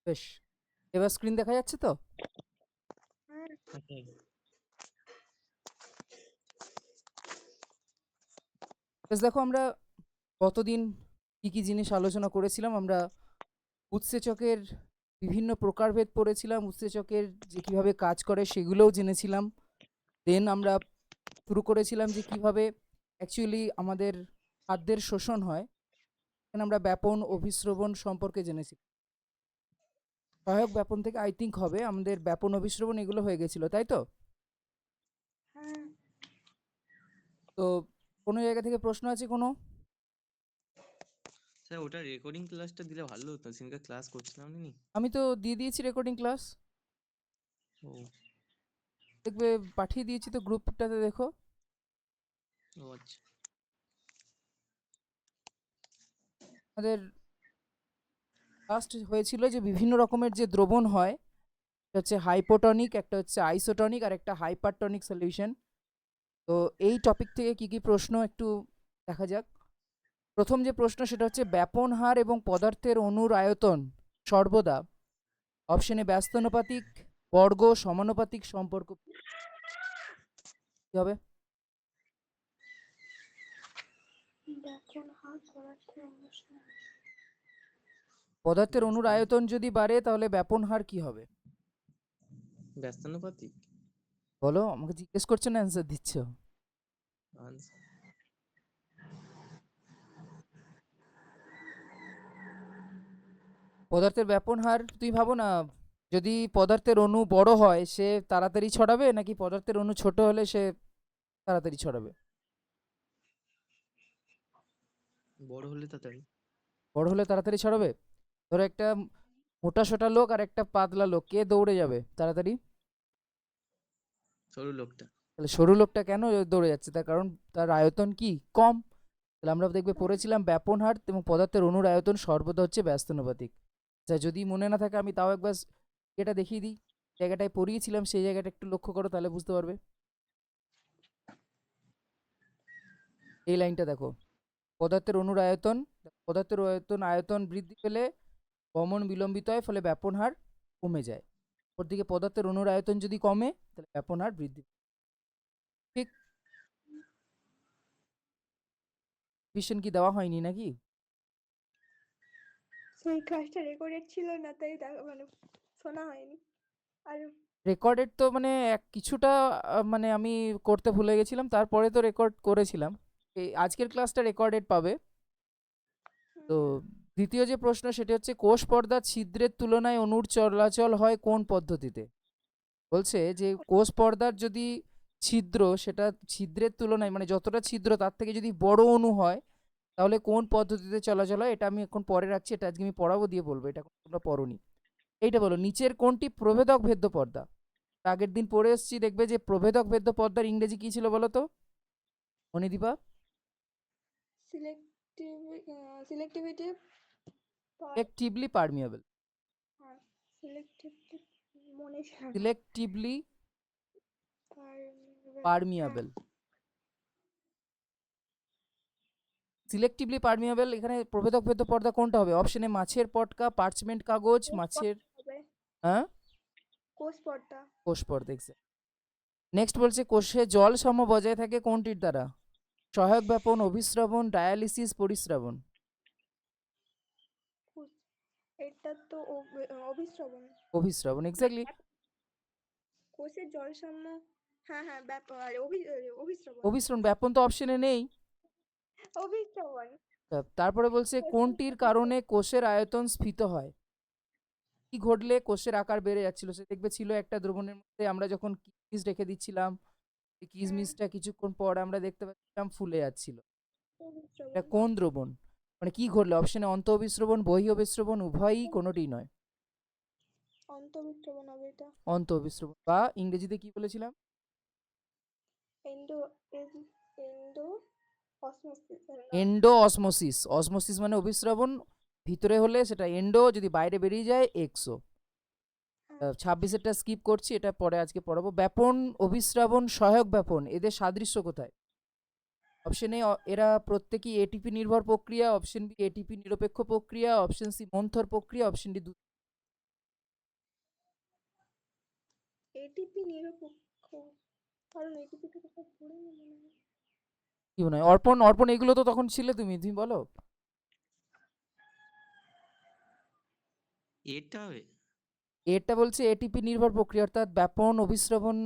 বেশ, এবার স্ক্রিন দেখা যাচ্ছে তো? বেশ, দেখো আমরা গতদিন কি কি জিনিস আলোচনা করেছিলাম। আমরা উৎসেচকের বিভিন্ন প্রকারভেদ পড়েছিলাম, উৎসেচকের যে কিভাবে কাজ করে সেগুলোও জেনেছিলাম। দেন আমরা শুরু করেছিলাম যে কিভাবে অ্যাকচুয়ালি আমাদের খাদ্যের শোষণ হয়। এখানে আমরা ব্যাপন অভিস্রবণ সম্পর্কে জেনেছি। সহায়ক ব্যাপন থেকে আই থিঙ্ক হবে আমাদের ব্যাপন অভিস্রবণ, এগুলো হয়ে গেছিল, তাই তো? তো কোনো জায়গা থেকে প্রশ্ন আছে কোনো? স্যার ওটা রেকর্ডিং ক্লাসটা দিলে ভালো হতো, সেদিনকে ক্লাস করছিলাম নি। আমি তো দিয়ে দিয়েছি রেকর্ডিং ক্লাস, ও দেখবে পাঠিয়ে দিয়েছি তো গ্রুপটাতে, দেখো। ও আচ্ছা। আমাদের ফার্স্ট হয়েছিল যে বিভিন্ন রকমের যে দ্রবণ হয়, একটা হচ্ছে হাইপোটনিক, একটা হচ্ছে আইসোটনিক, আর একটা হাইপারটনিক সলিউশন। তো এই টপিক থেকে কি কি প্রশ্ন একটু দেখা যাক। প্রথম যে প্রশ্ন সেটা হচ্ছে ব্যাপন হার এবং পদার্থের অণুর আয়তন সর্বদা অপশনে ব্যস্তানুপাতিক, বর্গ, সমানুপাতিক সম্পর্ক কি হবে? পদার্থের অণুর আয়তন যদি বাড়ে তাহলে ব্যাপন হার কি হবে? ব্যস্তানুপাতিক বলো, আমাকে জিজ্ঞেস করছো না অ্যান্সার দিচ্ছ? আনসার। পদার্থের ব্যাপন হার, তুই ভাবো না, যদি পদার্থের অণু বড় হয় সে তাড়াতাড়ি ছড়াবে, নাকি পদার্থের অণু ছোট হলে সে তাড়াতাড়ি ছড়াবে? বড় হলে তাড়াতাড়ি। বড় হলে তাড়াতাড়ি ছড়াবে। ধরো একটা মোটা সোটা লোক আর একটা পাতলা লোক, কে দৌড়ে যাবে তাড়াতাড়ি? সরু লোকটা। তাহলে সরু লোকটা কেন দৌড়ে যাচ্ছে? তার কারণ তার আয়তন কি কম। তাহলে আমরা দেখবে পড়েছিলাম ব্যাপন হার এবং পদার্থের অণুর আয়তন সর্বদা হচ্ছে ব্যস্তানুপাতিক। যা যদি মনে না থাকে আমি তাও একবার এটা দেখিয়ে দিই, জায়গাটায় পড়িয়েছিলাম সেই জায়গাটা একটু লক্ষ্য করো, তাহলে বুঝতে পারবে। এই লাইনটা দেখো, পদার্থের অণুর আয়তন, পদার্থের আয়তন বৃদ্ধি পেলে গমন বিলম্বিত হয়, ফলে ব্যাপন হার কমে যায়। ওর দিকে পদার্থের অণুর আয়তন যদি কমে তাহলে ব্যাপন হার বৃদ্ধি পায়। ঠিক ভিশন কি দেওয়া হয়নি নাকি? সেই ক্লাসটা রেকর্ডেড ছিল না, তাই মানে শোনা হয়নি। আর রেকর্ডেড তো মানে কিছুটা মানে আমি করতে ভুলে গেছিলাম, তারপরে তো রেকর্ড করেছিলাম। এই আজকের ক্লাসটা রেকর্ডেড পাবে। তো দ্বিতীয় যে প্রশ্ন সেটা হচ্ছে কোষ পর্দার ছিদ্রের তুলনায় অণুর চলাচল হয় কোন পদ্ধতিতে? বলছে যে কোষ পর্দার যদি ছিদ্র, সেটা ছিদ্রের তুলনায় মানে যতটা ছিদ্র তার থেকে যদি বড় অণু হয় তাহলে কোন পদ্ধতিতে চলাচল হয়। এটা আমি এখন পরে রাখছি, এটা আজকে আমি পড়াবো, দিয়ে বলবো, এটা তোমরা পড়োনি। এইটা বলো, নিচের কোনটি প্রভেদক ভেদ্য পর্দা? আগের দিন পড়ে এসেছি, দেখবে যে প্রভেদক ভেদ্য পর্দার ইংরেজি কি ছিল বলো তো অনিদীপা? Selectivity, selectively permeable. সিলেক্টিভিটি মনে ছিল না। সিলেক্টিভলি হ্যাঁ, পারমিয়েবল। সিলেক্টিভলি পারমিয়েবল, এখানে প্রভেদক ভেদ্য পর্দা কোনটা হবে? অপশনে মাছের পটকা, পার্চমেন্ট কাগজ, কোষ মাছের, পর্দা হবে। হ্যাঁ, কোষ পর্দা। কোষ পর্দা। নেক্সট বলছে কোষে জল সম বজায় থাকে কোনটির দ্বারা? সহায়ক ব্যাপন, অভিস্রবণ, ডায়ালিসিস, পরিস্রাবণ। এটা তো অভিস্রবণ। অভিস্রবণ, এক্স্যাক্টলি। কোষের জল সাম্য। হ্যাঁ হ্যাঁ, ব্যাপার অভিস্রবণ। অভিস্রবণ, ব্যাপন তো অপশনে নেই। অভিস্রবণ। তারপরে বলছে কোনটির কারণে কোষের আয়তন স্ফীত হয়? কি ঘটলে কোষের আকার বেড়ে যাচ্ছিল? সে দেখবে ছিল একটা দ্রবণের মধ্যে, আমরা যখন কিসমিস রেখে দিচ্ছিলাম, এই হ্যাঁ, কিসমিসটা কিছুক্ষণ পর আমরা দেখতে পাচ্ছিলাম ফুলে যাচ্ছিল। এটা অভিস্রবণ। কোন দ্রবণ? মানে কি ঘটলে? অপশনে অন্ত অভিস্রবণ, বহি অভিস্রবণ, উভয়ই, কোনোটি নয়। অন্তঃবিস্রবণ হবে এটা। অন্ত অভিস্রবণ, বা ইংরেজিতে কি বলেছিলাম? Endo endo osmosis. Endo osmosis. Osmosis মানে অভিস্রবণ, ভিতরে হলে সেটা এন্ডো, যদি বাইরে বেরিয়ে যায় এক্সো। 26-এরটা স্কিপ করছি, এটা পরে আজকে পড়াবো। ব্যাপন, অভিস্রাবণ, সহায়ক ব্যাপন, এদের সাদৃশ্য কোথায়? অপশন এ এরা প্রত্যেকই এটিপি নির্ভর প্রক্রিয়া, অপশন বি এটিপি নিরপেক্ষ প্রক্রিয়া, অপশন সি মন্থর প্রক্রিয়া, অপশন ডি এটিপি নিরপেক্ষ, কারণ এটিপি থেকে সব পড়ে নি মনে হয়। কি মনে হয়? অর্পণ অর্পণ এগুলো তো তখন ছিলে, তুমি বলো। এটা হবে। এটা বলছে এটিপি নির্ভর প্রক্রিয়া, অর্থাৎ ব্যাপন অভিস্রবণ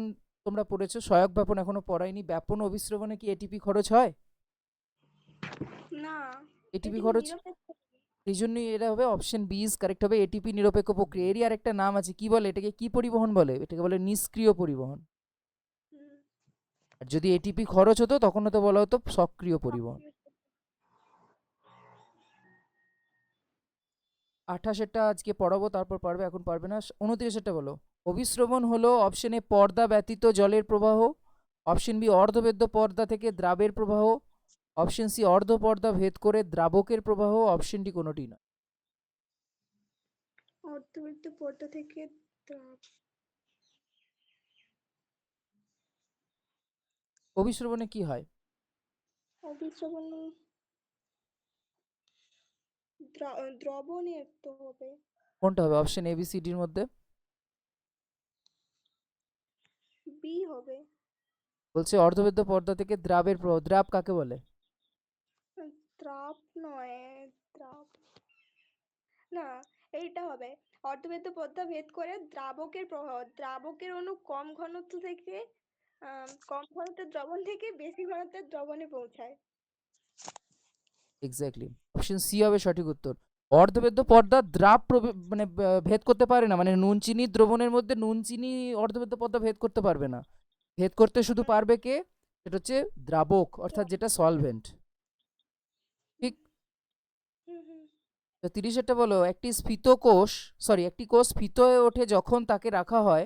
তোমরা পড়েছো, সহায়ক ব্যাপন এখনো পড়াইনি। ব্যাপন অভিস্রবণে কি এটিপি খরচ হয়? না, এটিপি এটিপি খরচ, নিরপেক্ষ। সেই জন্যই এটা হবে অপশন বি ইজ কারেক্ট হবে, এটিপি নিরপেক্ষ প্রক্রিয়া। এরই আর একটা নাম আছে, কি বলে এটাকে, কি পরিবহন বলে? এটাকে বলে নিষ্ক্রিয় পরিবহন। হুম, আর যদি এটিপি খরচ হতো তখন তো বলা হতো সক্রিয় পরিবহন। সক্রিয়। 28-এরটা আজকে পড়াবো, তারপর পারবে, এখন পারবে না। 29-এরটা বলো। অভিস্রবণ হলো অপশন এ পর্দা ব্যতীত জলের প্রবাহ, অপশন বি অর্ধবেদ্য পর্দা থেকে দ্রাবের প্রবাহ, অপশন সি অর্ধ পর্দা ভেদ করে দ্রাবকের প্রবাহ, অপশন ডি কোনোটি নয়। অর্ধবৃত্ত পর্দা থেকে দ্রাব। অভিস্রবণে কি হয়? অভিস্রবণ দ্রবণের তো হবে। কোনটা হবে অপশন এ বি সি ডির মধ্যে? বি হবে। বলছে অর্ধবেদ্য পর্দা থেকে দ্রাবের প্রবাহ। দ্রাব কাকে বলে? দ্রাব নয়, দ্রাব না, এইটা হবে অর্ধবেদ্য পর্দা ভেদ করে দ্রাবকের প্রবাহ। দ্রাবকের অণু কম ঘনত্ব থেকে কম ঘনত্বের দ্রবণ থেকে বেশি ঘনত্বের দ্রবণে পৌঁছায়। এক্স্যাক্টলি, অপশন সি হবে সঠিক উত্তর। অর্ধবেদ্য পর্দা দ্রাব মানে ভেদ করতে পারে না, মানে নুন চিনি দ্রবণের মধ্যে নুন চিনি অর্ধবেদ্য পর্দা ভেদ করতে পারবে না। ভেদ করতে শুধু পারবে কে? সেটা হচ্ছে দ্রাবক, অর্থাৎ যেটা সলভেন্ট। ঠিক। হুম হুম। তো 30-এরটা বলো। একটি স্ফীত কোষ, সরি, একটি কোষ স্ফীত হয়ে ওঠে যখন তাকে রাখা হয়,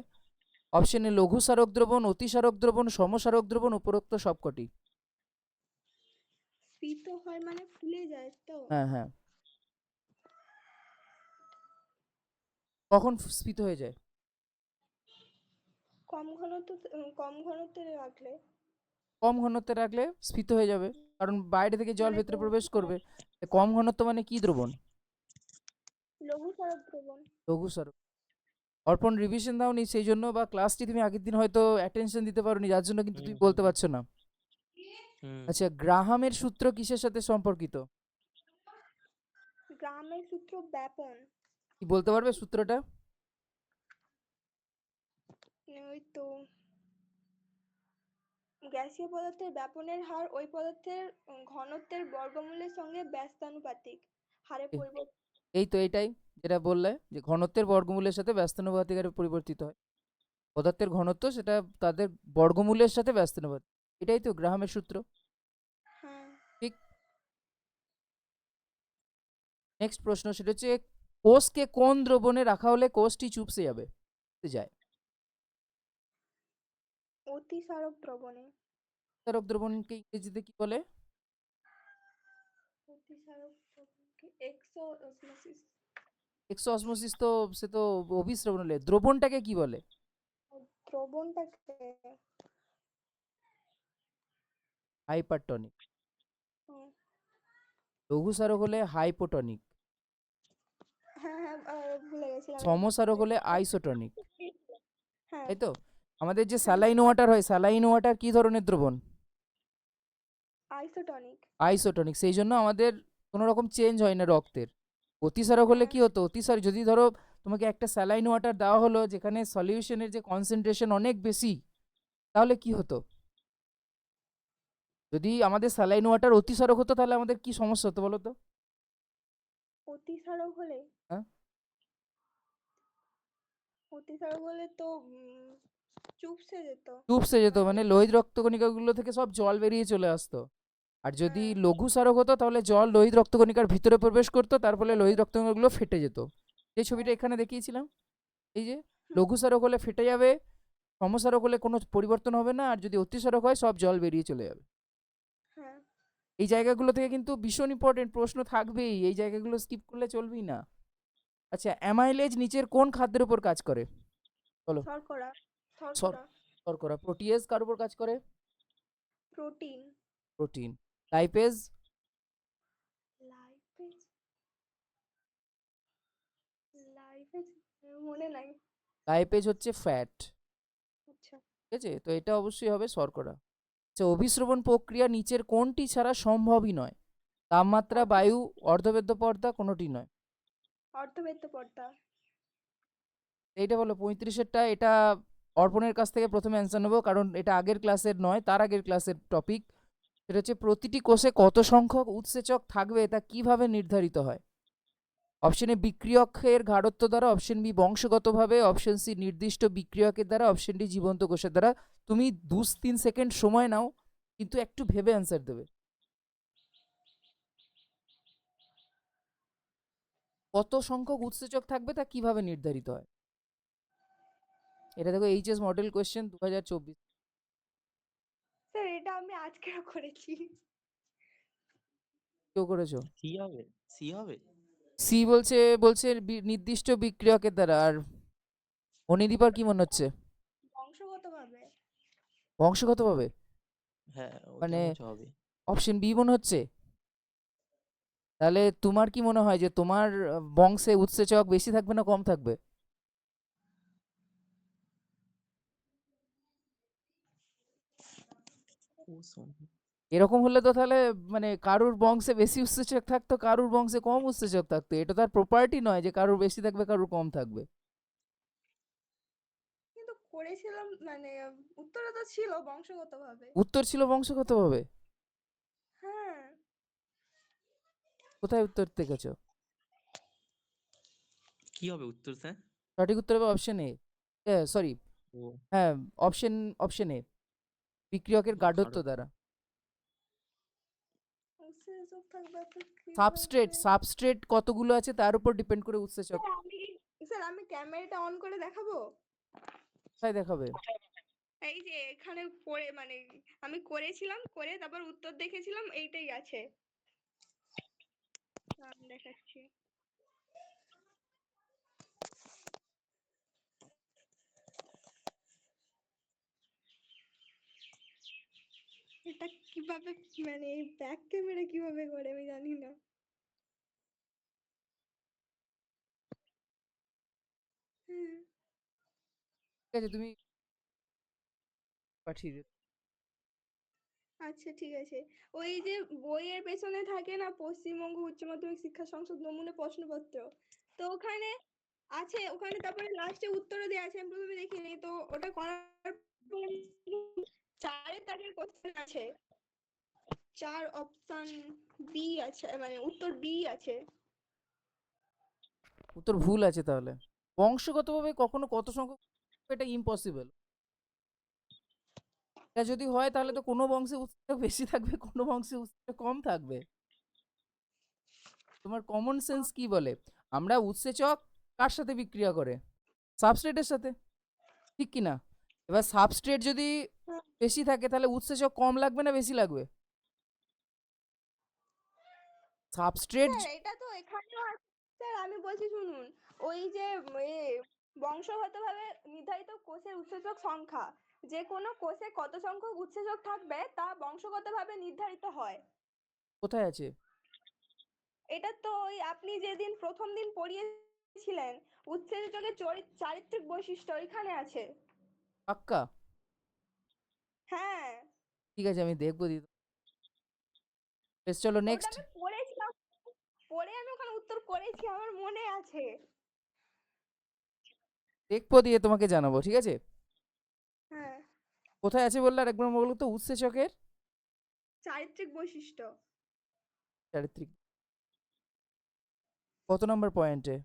অপশনে লঘু সারক দ্রবণ, অতিসারক দ্রবণ, সমসারক দ্রবণ, উপরোক্ত সবকটি। স্ফীত হয় মানে ফুলে যায় তো। হ্যাঁ হ্যাঁ। কখন স্ফীত হয়ে যায়? কম ঘনত্বে রাখলে। কম ঘনত্বে রাখলে স্ফীত হয়ে যাবে, কারণ বাইরে থেকে জল মানে ভেতরে প্রবেশ করবে। কম ঘনত্ব মানে কি দ্রবণ? লঘু সারক দ্রবণ। লঘু সারক। অর্পণ রিভিশন দাওনি সেই জন্য, বা ক্লাসটি তুমি আগের দিন হয়তো অ্যাটেনশন দিতে পারোনি, যার জন্য কিন্তু হুম তুমি হুম বলতে পারছো না। হুম। আচ্ছা, গ্রাহামের সূত্র কিসের সাথে সম্পর্কিত? গ্রামের সূত্র ব্যাপন। কি বলতে পারবে সূত্রটা? ওই তো গ্যাসীয় পদার্থের ব্যাপনের হার ওই পদার্থের ঘনত্বের বর্গমূলের সঙ্গে ব্যস্তানুপাতিক হারে এ- পরিবর্তন। এই তো এটাই যেটা বললে, যে ঘনত্বের বর্গমূলের সাথে ব্যস্তানুপাতিক হারে পরিবর্তিত হয়। পদার্থের ঘনত্ব সেটা তাদের বর্গমূলের সাথে ব্যস্তানুপাতিক। এটাই তো গ্রাহামের সূত্র। হ্যাঁ। ঠিক। নেক্সট প্রশ্ন, সেটা হচ্ছে কোষকে কোন দ্রবণে রাখা হলে কোষটি চুপসে যাবে, যায়? অতিসারক দ্রবণে। সারক দ্রবণকে ইংরেজিতে কি বলে? অতিসারক দ্রবণকে এক্সোঅসমোসিস। এক্সোঅসমোসিস তো, সে তো অভিস্রবণ হলে। দ্রবণটাকে কি বলে? দ্রবণটাকে হাইপারটনিক। হুম, লঘু সারক হলে হাইপোটনিক। হ্যাঁ হ্যাঁ ভুলে গেছিলাম সমসারক হলে আইসোটনিক। হ্যাঁ। তাই তো? আমাদের যে হ্যাঁ স্যালাইন ওয়াটার হয়, স্যালাইন ওয়াটার কি ধরনের দ্রবণ? আইসোটনিক। আইসোটনিক। সেই জন্য আমাদের কোনো রকম চেঞ্জ হয় না রক্তের। অতিসারক হলে হ্যাঁ কি হতো? অতিসার, যদি ধরো তোমাকে একটা স্যালাইন ওয়াটার দেওয়া হলো যেখানে সলিউশনের যে কনসেন্ট্রেশন অনেক বেশি, তাহলে কি হতো? যদি আমাদের স্যালাইন ওয়াটার অতিসারক হতো তাহলে আমাদের কি সমস্যা হতো বলো তো? অতিসারক হলে হ্যাঁ, অতিসারক হলে তো চুপসে যেত। চুপসে যেত, মানে মানে লোহিত রক্তকণিকাগুলো থেকে সব জল বেরিয়ে চলে আসতো। আর যদি হ্যাঁ লঘু সারক হতো তাহলে জল লোহিত রক্তকণিকার ভিতরে প্রবেশ করতো, তার ফলে লোহিত রক্তকণিকাগুলো ফেটে যেত। যে ছবিটা হ্যাঁ এখানে দেখিয়েছিলাম, এই যে হুম, লঘু সারক হলে ফেটে যাবে, সমসারক হলে কোনো পরিবর্তন হবে না, আর যদি অতিসারক হয় সব জল বেরিয়ে চলে যাবে। হ্যাঁ। এই জায়গাগুলো থেকে কিন্তু ভীষণ ইম্পর্টেন্ট প্রশ্ন থাকবেই, এই জায়গাগুলো স্কিপ করলে চলবেই না। আচ্ছা, অ্যামাইলেজ নিচের কোন খাদ্যের উপর কাজ করে? বলো। শর্করা। শর- শর্করা। শর্করা। প্রোটিয়েজ কার উপর কাজ করে? Protein. Protein. Lipase? Lipase. Lipase মনে নাই। লাইপেজ হচ্ছে ফ্যাট। আছে? তো এটা অবশ্যই হবে শর্করা। আচ্ছা, অভিস্রবণ প্রক্রিয়া নিচের কোনটি ছাড়া সম্ভবই নয়? তাপমাত্রা, বায়ু, অর্ধবেদ্য পর্দা, কোনোটি নয়। অর্ধবেদ্য পর্দা। এইটা বলো 35-এরটা। এটা অর্পণের কাছ থেকে প্রথমে অ্যান্সার নেবো, কারণ এটা আগের ক্লাসের নয়, তার আগের ক্লাসের টপিক। সেটা হচ্ছে প্রতিটি কোষে কত সংখ্যক উৎসেচক থাকবে তা কিভাবে নির্ধারিত হয়? অপশন এ বিক্রিয়কের গাঢ়ত্ব দ্বারা, অপশন বি বংশগতভাবে, অপশন সি নির্দিষ্ট বিক্রিয়কের দ্বারা, অপশন ডি জীবন্ত কোষের দ্বারা। তুমি 2-3 সেকেন্ড সময় নাও, কিন্তু একটু ভেবে অ্যান্সার দেবে। কত সংখ্যক উৎসেচক থাকবে তা কিভাবে নির্ধারিত হয়? এটা দেখো এইচএস মডেল কোয়েশ্চেন 2024। স্যার এটা আমি আজকেও করেছি। কেউ করেছো? সি হবে, সি হবে। সি বলছে, বলছে নির্দিষ্ট বিক্রিয়কের দ্বারা। আর অনিদীপার কি মনে হচ্ছে? বংশগতভাবে। বংশগতভাবে? হ্যাঁ, ওটা মানে হচ্ছে হবে। অপশন বি মনে হচ্ছে। তাহলে তোমার কি মনে হয় যে তোমার বংশে উৎসেচক বেশি থাকবে না কম থাকবে? এরকম হলে তো তাহলে মানে কারুর বংশে বেশি উৎসেচক থাকতো, কারুর বংশে কম উৎসেচক থাকতো। এটা তার প্রপার্টি নয় যে কারুর বেশি থাকবে কারুর কম থাকবে। কিন্তু করেছিলাম মানে উত্তরে তো ছিল বংশগতভাবে। উত্তর ছিল বংশগতভাবে? হ্যাঁ। কোথায় উত্তর দেখেছো? কি হবে উত্তর স্যার? সঠিক উত্তর হবে অপশন এ। সরি, ও, হ্যাঁ, অপশন অপশন এ, বিক্রিয়কের গাঢ়ত্ব গাঢ়- দ্বারা। উৎসেচক থাকবে তো সাবস্ট্রেট, কিভাবে? সাবস্ট্রেট কতগুলো আছে তার উপর ডিপেন্ড করে উৎসেচক। স্যার আমি ক্যামেরাটা অন করে দেখাবো? কোথায় দেখাবে? এই যে এখানে করে মানে আমি করেছিলাম, করে তারপর উত্তর দেখেছিলাম, এইটাই আছে। আমি দেখাচ্ছি। এটা কিভাবে মানে ব্যাক ক্যামেরা কিভাবে করে আমি জানি না। হুম। ঠিক আছে, তুমি পাঠিয়ে দিও। আচ্ছা ঠিক আছে। ওই যে বইয়ের পেছনে থাকে না পশ্চিমবঙ্গ উচ্চ মাধ্যমিক শিক্ষা সংসদ নমুনা প্রশ্নপত্র, তো ওখানে আছে, ওখানে তারপরে লাস্টে উত্তরও দেওয়া আছে, আমি প্রথমে দেখিনি তো ওটা করার পর 4 দাগের কোশ্চেন আছে, 4 অপশন বি আছে, মানে উত্তর বি আছে। উত্তর ভুল আছে তাহলে। বংশগতভাবে কখনো কত সংখ্যক, এটা ইম্পসিবল। এটা যদি হয় তাহলে তো কোনো বংশে উৎসেচক বেশি থাকবে, কোনো বংশে উৎসেচক কম থাকবে। তোমার কমন সেন্স কি বলে? আমরা উৎসেচক কার সাথে বিক্রিয়া করে? সাবস্ট্রেটের সাথে, ঠিক কি না? এবার সাবস্ট্রেট যদি বেশি থাকে তাহলে উৎসেচক কম লাগবে না বেশি লাগবে? সাবস্ট্রেট স্যার এটা তো এখানেও আছে। স্যার আমি বলছি শুনুন, ওই যে বংশগতভাবে নির্ধারিত কোষের উৎসেচক সংখ্যা, যে কোনো কোষে কত সংখ্যক উৎসেচক থাকবে তা বংশগতভাবে নির্ধারিত হয়। কোথায় আছে? এটা তো ওই আপনি যেদিন প্রথম দিন পড়িয়েছিলেন উৎসেচকের চারিত্রিক বৈশিষ্ট্য, এখানে আছে। পাক্কা? হ্যাঁ। ঠিক আছে, আমি দেখবো দিদি। বেশ, চলো ওটা নেক্সট। আমি পড়েছিলাম, পড়ে আমি ওখানে উত্তর করেছি, আমার মনে আছে। দেখবো দিয়ে তোমাকে জানাবো, ঠিক আছে? হ্যাঁ। কোথায় আছে বললে আরেকবার বলো তো? উৎসেচকের চারিত্রিক বৈশিষ্ট্য। চারিত্রিক, কত নম্বর পয়েন্টে?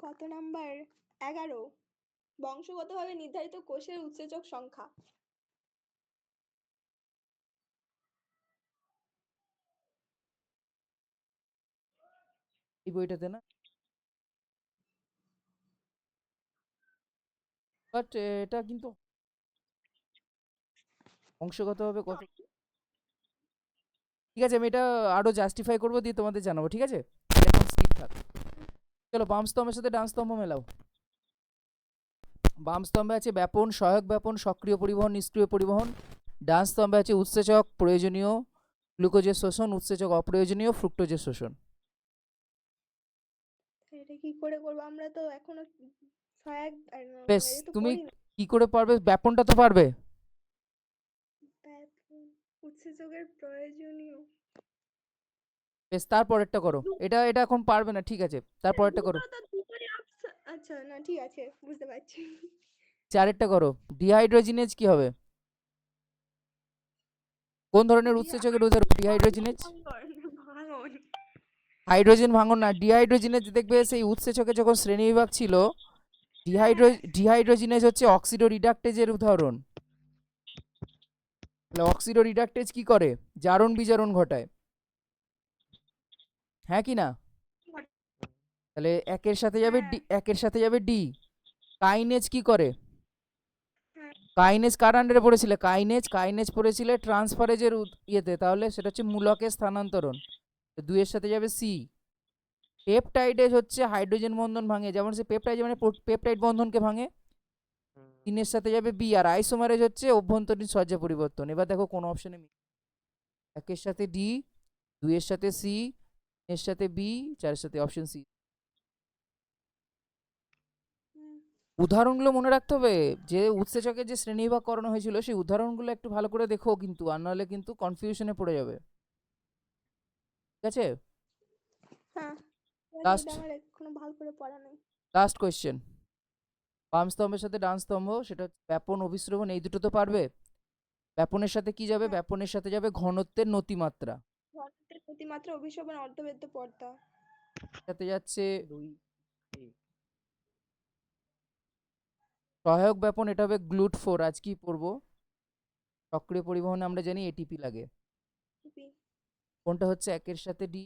কত নাম্বার? 11, বংশগতভাবে নির্ধারিত কোষের উৎসেচক সংখ্যা। এই বইটাতে না? বাট এটা কিন্তু বংশগতভাবে কত। ঠিক আছে, আমি এটা আরো জাস্টিফাই করবো দিয়ে তোমাদের জানাবো, ঠিক আছে? এখন স্কিপ থাক। চলো বাম স্তম্ভের সাথে ডান স্তম্ভ মেলাও। বাম স্তম্ভে আছে ব্যাপন, সহায়ক ব্যাপন, সক্রিয় পরিবহন, নিষ্ক্রিয় পরিবহন। ডান স্তম্ভে আছে উৎসেচক প্রয়োজনীয় গ্লুকোজের শোষণ, উৎসেচক অপ্রয়োজনীয় ফ্রুক্টোজের শোষণ। এটা কি করে করবো, আমরা তো এখনো সহায়ক বেশ, এটা তো তুমি করিনি। কি করে পারবে? ব্যাপনটা তো পারবে। ব্যাপন উৎসেচকের প্রয়োজনীয় বেশ, তারপরেরটা করো। দু- এটা এটা এখন পারবে না, ঠিক আছে, তারপরেরটা করো। দুটোরই অপশন আচ্ছা না ঠিক আছে বুঝতে পারছি চারেরটা করো। ডিহাইড্রোজিনেজ কি হবে? কোন ধরনের উৎসেচকের উদাহরণ ডিহাইড্রোজিনেজ? ভাঙন হাইড্রোজেন ভাঙন না, ডিহাইড্রোজিনেজ দেখবে সেই উৎসেচকে যখন শ্রেণীবিভাগ ছিল, হ্যাঁ ডিহাইড্রোজিনেজ হচ্ছে অক্সিডো রিডাকটেজের উদাহরণ। তাহলে অক্সিডো রিডাকটেজ কি করে? জারণ বিজারণ ঘটায়, হ্যাঁ কি না? তাহলে একের সাথে যাবে হ্যাঁ ডি, একের সাথে যাবে ডি। কাইনেজ কি করে? হ্যাঁ কাইনেজ কার আন্ডারে পড়েছিলে? কাইনেজ পড়েছিলে ট্রান্সফারেজের ইয়েতে, তাহলে সেটা হচ্ছে মূলকের স্থানান্তরণ। তো দুইয়ের সাথে যাবে সি। পেপটাইডেজ হচ্ছে হাইড্রোজেন বন্ধন ভাঙে, যেমন সে পেপটাইড মানে পেপটাইড বন্ধনকে ভাঙে। তিনের সাথে যাবে বি। আর আইসোমারেজ হচ্ছে অভ্যন্তরীণ সজ্জা পরিবর্তন। এবার দেখো কোন অপশনে একের সাথে ডি, দুইয়ের সাথে সি, এর সাথে বি, চারের সাথে অপশন সি। হুম, উদাহরণগুলো মনে রাখতে হবে, যে উৎসেচকের যে শ্রেণীবিভাগ করানো হয়েছিল সেই উদাহরণগুলো একটু ভালো করে দেখো কিন্তু, আর নাহলে কিন্তু কনফিউশনে পড়ে যাবে, ঠিক আছে? হ্যাঁ লাস্ট এটা আমার এখনো ভালো করে পড়া নেই লাস্ট কোয়েশ্চেন। বাম স্তম্ভের সাথে ডান স্তম্ভ, সেটা হচ্ছে ব্যাপন অভিস্রবণ, এই দুটো তো পারবে। ব্যাপনের সাথে কি যাবে? হ্যাঁ ব্যাপনের সাথে যাবে ঘনত্বের নতিমাত্রা, ঘনত্বের প্রতিমাত্রা অভিশোভন অর্ধবেদ্য পর্দা সাথে যাচ্ছে দুই এ। সহায়ক ব্যাপন, এটা হবে গ্লুট 4। আজ কি পড়বো? সক্রিয় পরিবহনে আমরা জানি এটিপি লাগে। টিপি কোনটা হচ্ছে একের সাথে ডি,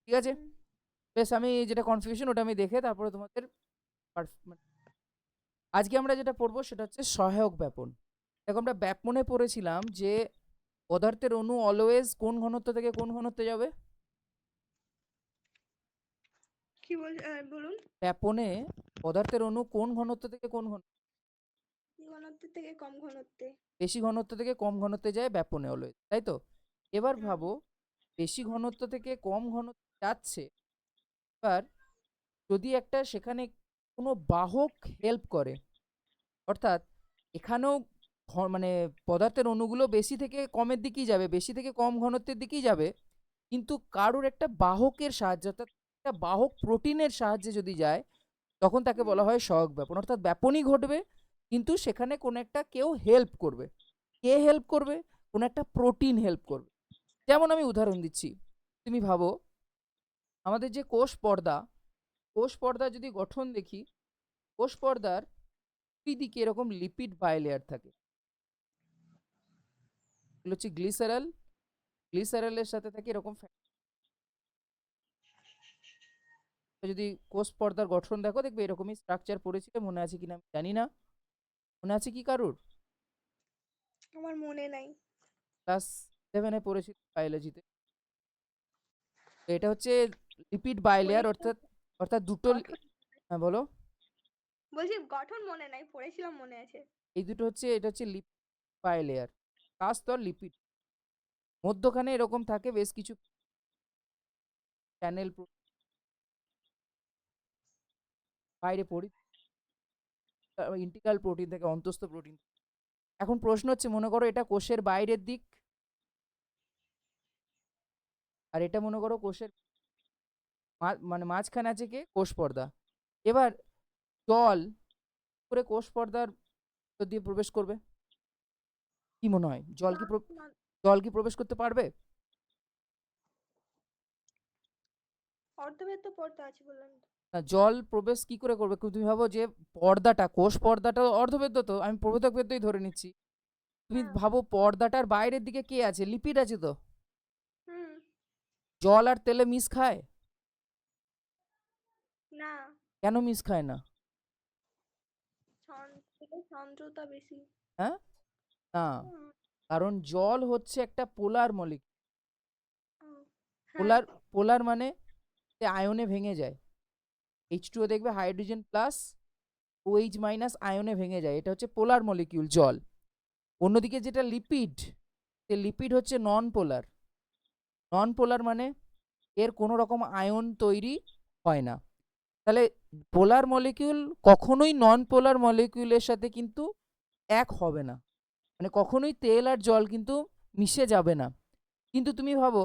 ঠিক আছে? হুম, বেশ, আমি যেটা কনফিউশন ওটা আমি দেখে তারপরে তোমাদের আজকে আমরা যেটা পড়বো সেটা হচ্ছে সহায়ক ব্যাপন। দেখো আমরা ব্যাপনে পড়েছিলাম যে পদার্থের অণু অলওয়েজ কোন ঘনত্ব থেকে কোন ঘনত্বে যাবে? কি বলুন ব্যাপনে পদার্থের অণু কোন ঘনত্ব থেকে কোন ঘনত্বের থেকে কম ঘনত্বে বেশি ঘনত্ব থেকে কম ঘনত্বে যায় ব্যাপনে অলওয়েজ, তাই তো? এবার হুম, ভাবো বেশি ঘনত্ব থেকে কম ঘনত্ব যাচ্ছে, এবার যদি একটা সেখানে কোনো বাহক হেল্প করে, অর্থাৎ এখানেও মানে পদার্থের অণুগুলো বেশি থেকে কমের দিকেই যাবে, বেশি থেকে কম ঘনত্বের দিকেই যাবে, কিন্তু কারোর একটা বাহকের সাহায্যে, অর্থাৎ একটা বাহক প্রোটিনের সাহায্যে যদি যায়, তখন তাকে হুম, বলা হয় সহায়ক ব্যাপন। অর্থাৎ ব্যাপনই ঘটবে কিন্তু সেখানে কোনো একটা কেউ হেল্প করবে। কে হেল্প করবে? কোনো একটা প্রোটিন হেল্প করবে। যেমন আমি উদাহরণ দিচ্ছি, তুমি ভাবো আমাদের যে কোষ পর্দা যদি গঠন দেখি, কোষ পর্দার দুই দিকে এরকম লিপিড বাইলেয়ার থাকে, এগুলো হচ্ছে গ্লিসারলের সাথে থাকে এরকম যদি কোষ পর্দার গঠন দেখো, দেখবে এরকমই স্ট্রাকচার পড়েছিল, মনে আছে কিনা আমি জানি না। মনে আছে কি কারুর? আমার মনে নাই ক্লাস 7-এ পড়েছিল বায়োলজিতে। তো এটা হচ্ছে লিপিড বাইলেয়ার, পড়েছিলাম অর্থাৎ অর্থাৎ দুটো গঠন হ্যাঁ বলো। বলছি গঠন মনে নাই পড়েছিলাম মনে আছে এই দুটো হচ্ছে, এটা হচ্ছে লিপিড বাইলেয়ার, কাস্তর লিপিড। মধ্যখানে এরকম থাকে বেশ কিছু চ্যানেল, বাইরে পড়ি ইন্টিগ্রাল প্রোটিন থেকে অন্তস্থ প্রোটিন। এখন প্রশ্ন হচ্ছে, মনে করো এটা কোষের বাইরের দিক, আর এটা মনে করো কোষের মানে মাঝখানে আছে কে? কোষ পর্দা। এবার জল করে কোষ পর্দার ভিতর দিয়ে প্রবেশ করবে? কি মনে হয়, জল জল কি প্রবেশ করতে পারবে? অর্ধবেদ্য পর্দা আছে বললেন তো না, জল প্রবেশ কি করে করবে? তুমি ভাবো যে পর্দাটা, কোষ পর্দাটা অর্ধবেদ্য, তো আমি প্রবেদক বেদ্যই ধরে নিচ্ছি। তুমি হ্যাঁ ভাবো পর্দাটার বাইরের দিকে কে আছে? লিপিড আছে তো। হুম জল আর তেলে মিশ খায়? না কেন মিশ খায় না? থেকে সান্দ্রতা বেশি হ্যাঁ, না, হুম, কারণ জল হচ্ছে একটা পোলার মলিকিউল। ও, হ্যাঁ পোলার পোলার মানে আয়নে ভেঙে যায়। H2O দেখবে হাইড্রোজেন প্লাস OH মাইনাস আয়নে ভেঙে যায়, এটা হচ্ছে পোলার মলিকিউল জল। অন্যদিকে যেটা লিপিড, সে লিপিড হচ্ছে নন পোলার মানে এর কোনো রকম আয়ন তৈরি হয় না। তাহলে পোলার মলিকিউল কখনোই নন পোলার মলিকিউলের সাথে কিন্তু এক হবে না, মানে কখনোই তেল আর জল কিন্তু মিশে যাবে না। কিন্তু তুমি ভাবো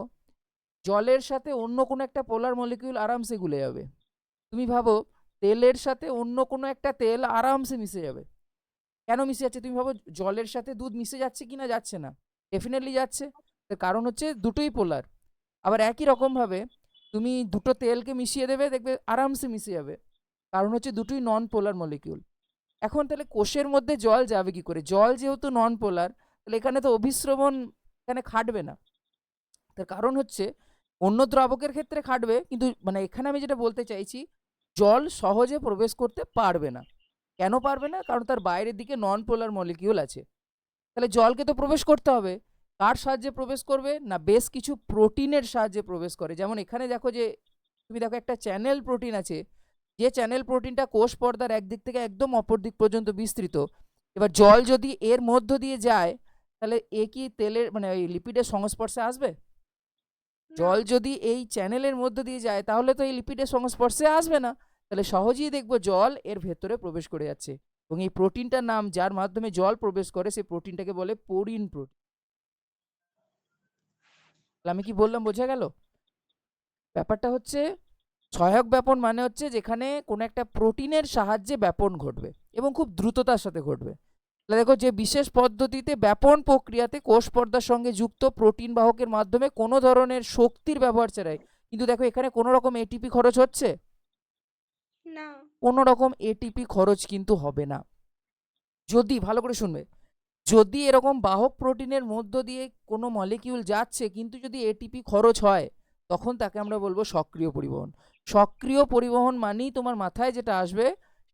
জলের সাথে অন্য কোনো একটা পোলার মলিকিউল আরামসে গুলে যাবে। তুমি ভাবো তেলের সাথে অন্য কোনো একটা তেল আরামসে মিশে যাবে। কেন মিশে যাচ্ছে? তুমি ভাবো জলের সাথে দুধ মিশে যাচ্ছে কি না যাচ্ছে না? ডেফিনেটলি যাচ্ছে। তার কারণ হচ্ছে দুটোই পোলার। আবার একই রকমভাবে তুমি দুটো তেলকে মিশিয়ে দেবে, দেখবে আরামসে মিশে যাবে, কারণ হচ্ছে দুটোই নন পোলার মলিকিউল। এখন তাহলে কোষের মধ্যে জল যাবে কি করে? জল যেহেতু নন পোলার, তাহলে এখানে তো অভিস্রবণ এখানে খাটবে না। তার কারণ হচ্ছে অন্য দ্রাবকের ক্ষেত্রে খাটবে, কিন্তু মানে এখানে আমি যেটা বলতে চাইছি, জল সহজে প্রবেশ করতে পারবে না। কেন পারবে না? কারণ তার বাইরের দিকে নন পোলার মলিকিউল আছে। তাহলে জলকে তো প্রবেশ করতে হবে। কার সাহায্যে প্রবেশ করবে? না, বেশ কিছু প্রোটিনের সাহায্যে প্রবেশ করে। যেমন এখানে দেখো যে তুমি দেখো একটা চ্যানেল প্রোটিন আছে, যে চ্যানেল প্রোটিনটা কোষ পর্দার একদিক থেকে একদম অপর দিক পর্যন্ত বিস্তৃত। এবার জল যদি এর মধ্য দিয়ে যায়, তাহলে এ কি তেলের মানে ওই লিপিডের সংস্পর্শে আসবে? না। জল যদি এই চ্যানেলের মধ্য দিয়ে যায়, তাহলে তো এই লিপিডের সংস্পর্শে আসবে না। তাহলে সহজেই দেখবো জল এর ভেতরে প্রবেশ করে যাচ্ছে, এবং এই প্রোটিনটার নাম, যার মাধ্যমে জল প্রবেশ করে, সেই প্রোটিনটাকে বলে পোরিন প্রোটিন। তাহলে আমি কি বললাম বোঝা গেল? ব্যাপারটা হচ্ছে সহায়ক ব্যাপন মানে হচ্ছে যেখানে কোনো একটা প্রোটিনের সাহায্যে ব্যাপন ঘটবে এবং খুব দ্রুততার সাথে ঘটবে। তাহলে দেখো যে বিশেষ পদ্ধতিতে ব্যাপন প্রক্রিয়াতে কোষ পর্দার সঙ্গে যুক্ত প্রোটিন বাহকের মাধ্যমে কোনো ধরনের শক্তির ব্যবহার ছাড়াই, কিন্তু দেখো এখানে কোনো রকম এটিপি খরচ হচ্ছে? না। কোনো রকম এটিপি খরচ কিন্তু হবে না। যদি, ভালো করে শুনবে, যদি এরকম বাহক প্রোটিনের মধ্য দিয়ে কোনো মলিকিউল যাচ্ছে কিন্তু যদি এটিপি খরচ হয়, তখন তাকে আমরা বলবো সক্রিয় পরিবহন। সক্রিয় পরিবহন মানেই তোমার মাথায় যেটা আসবে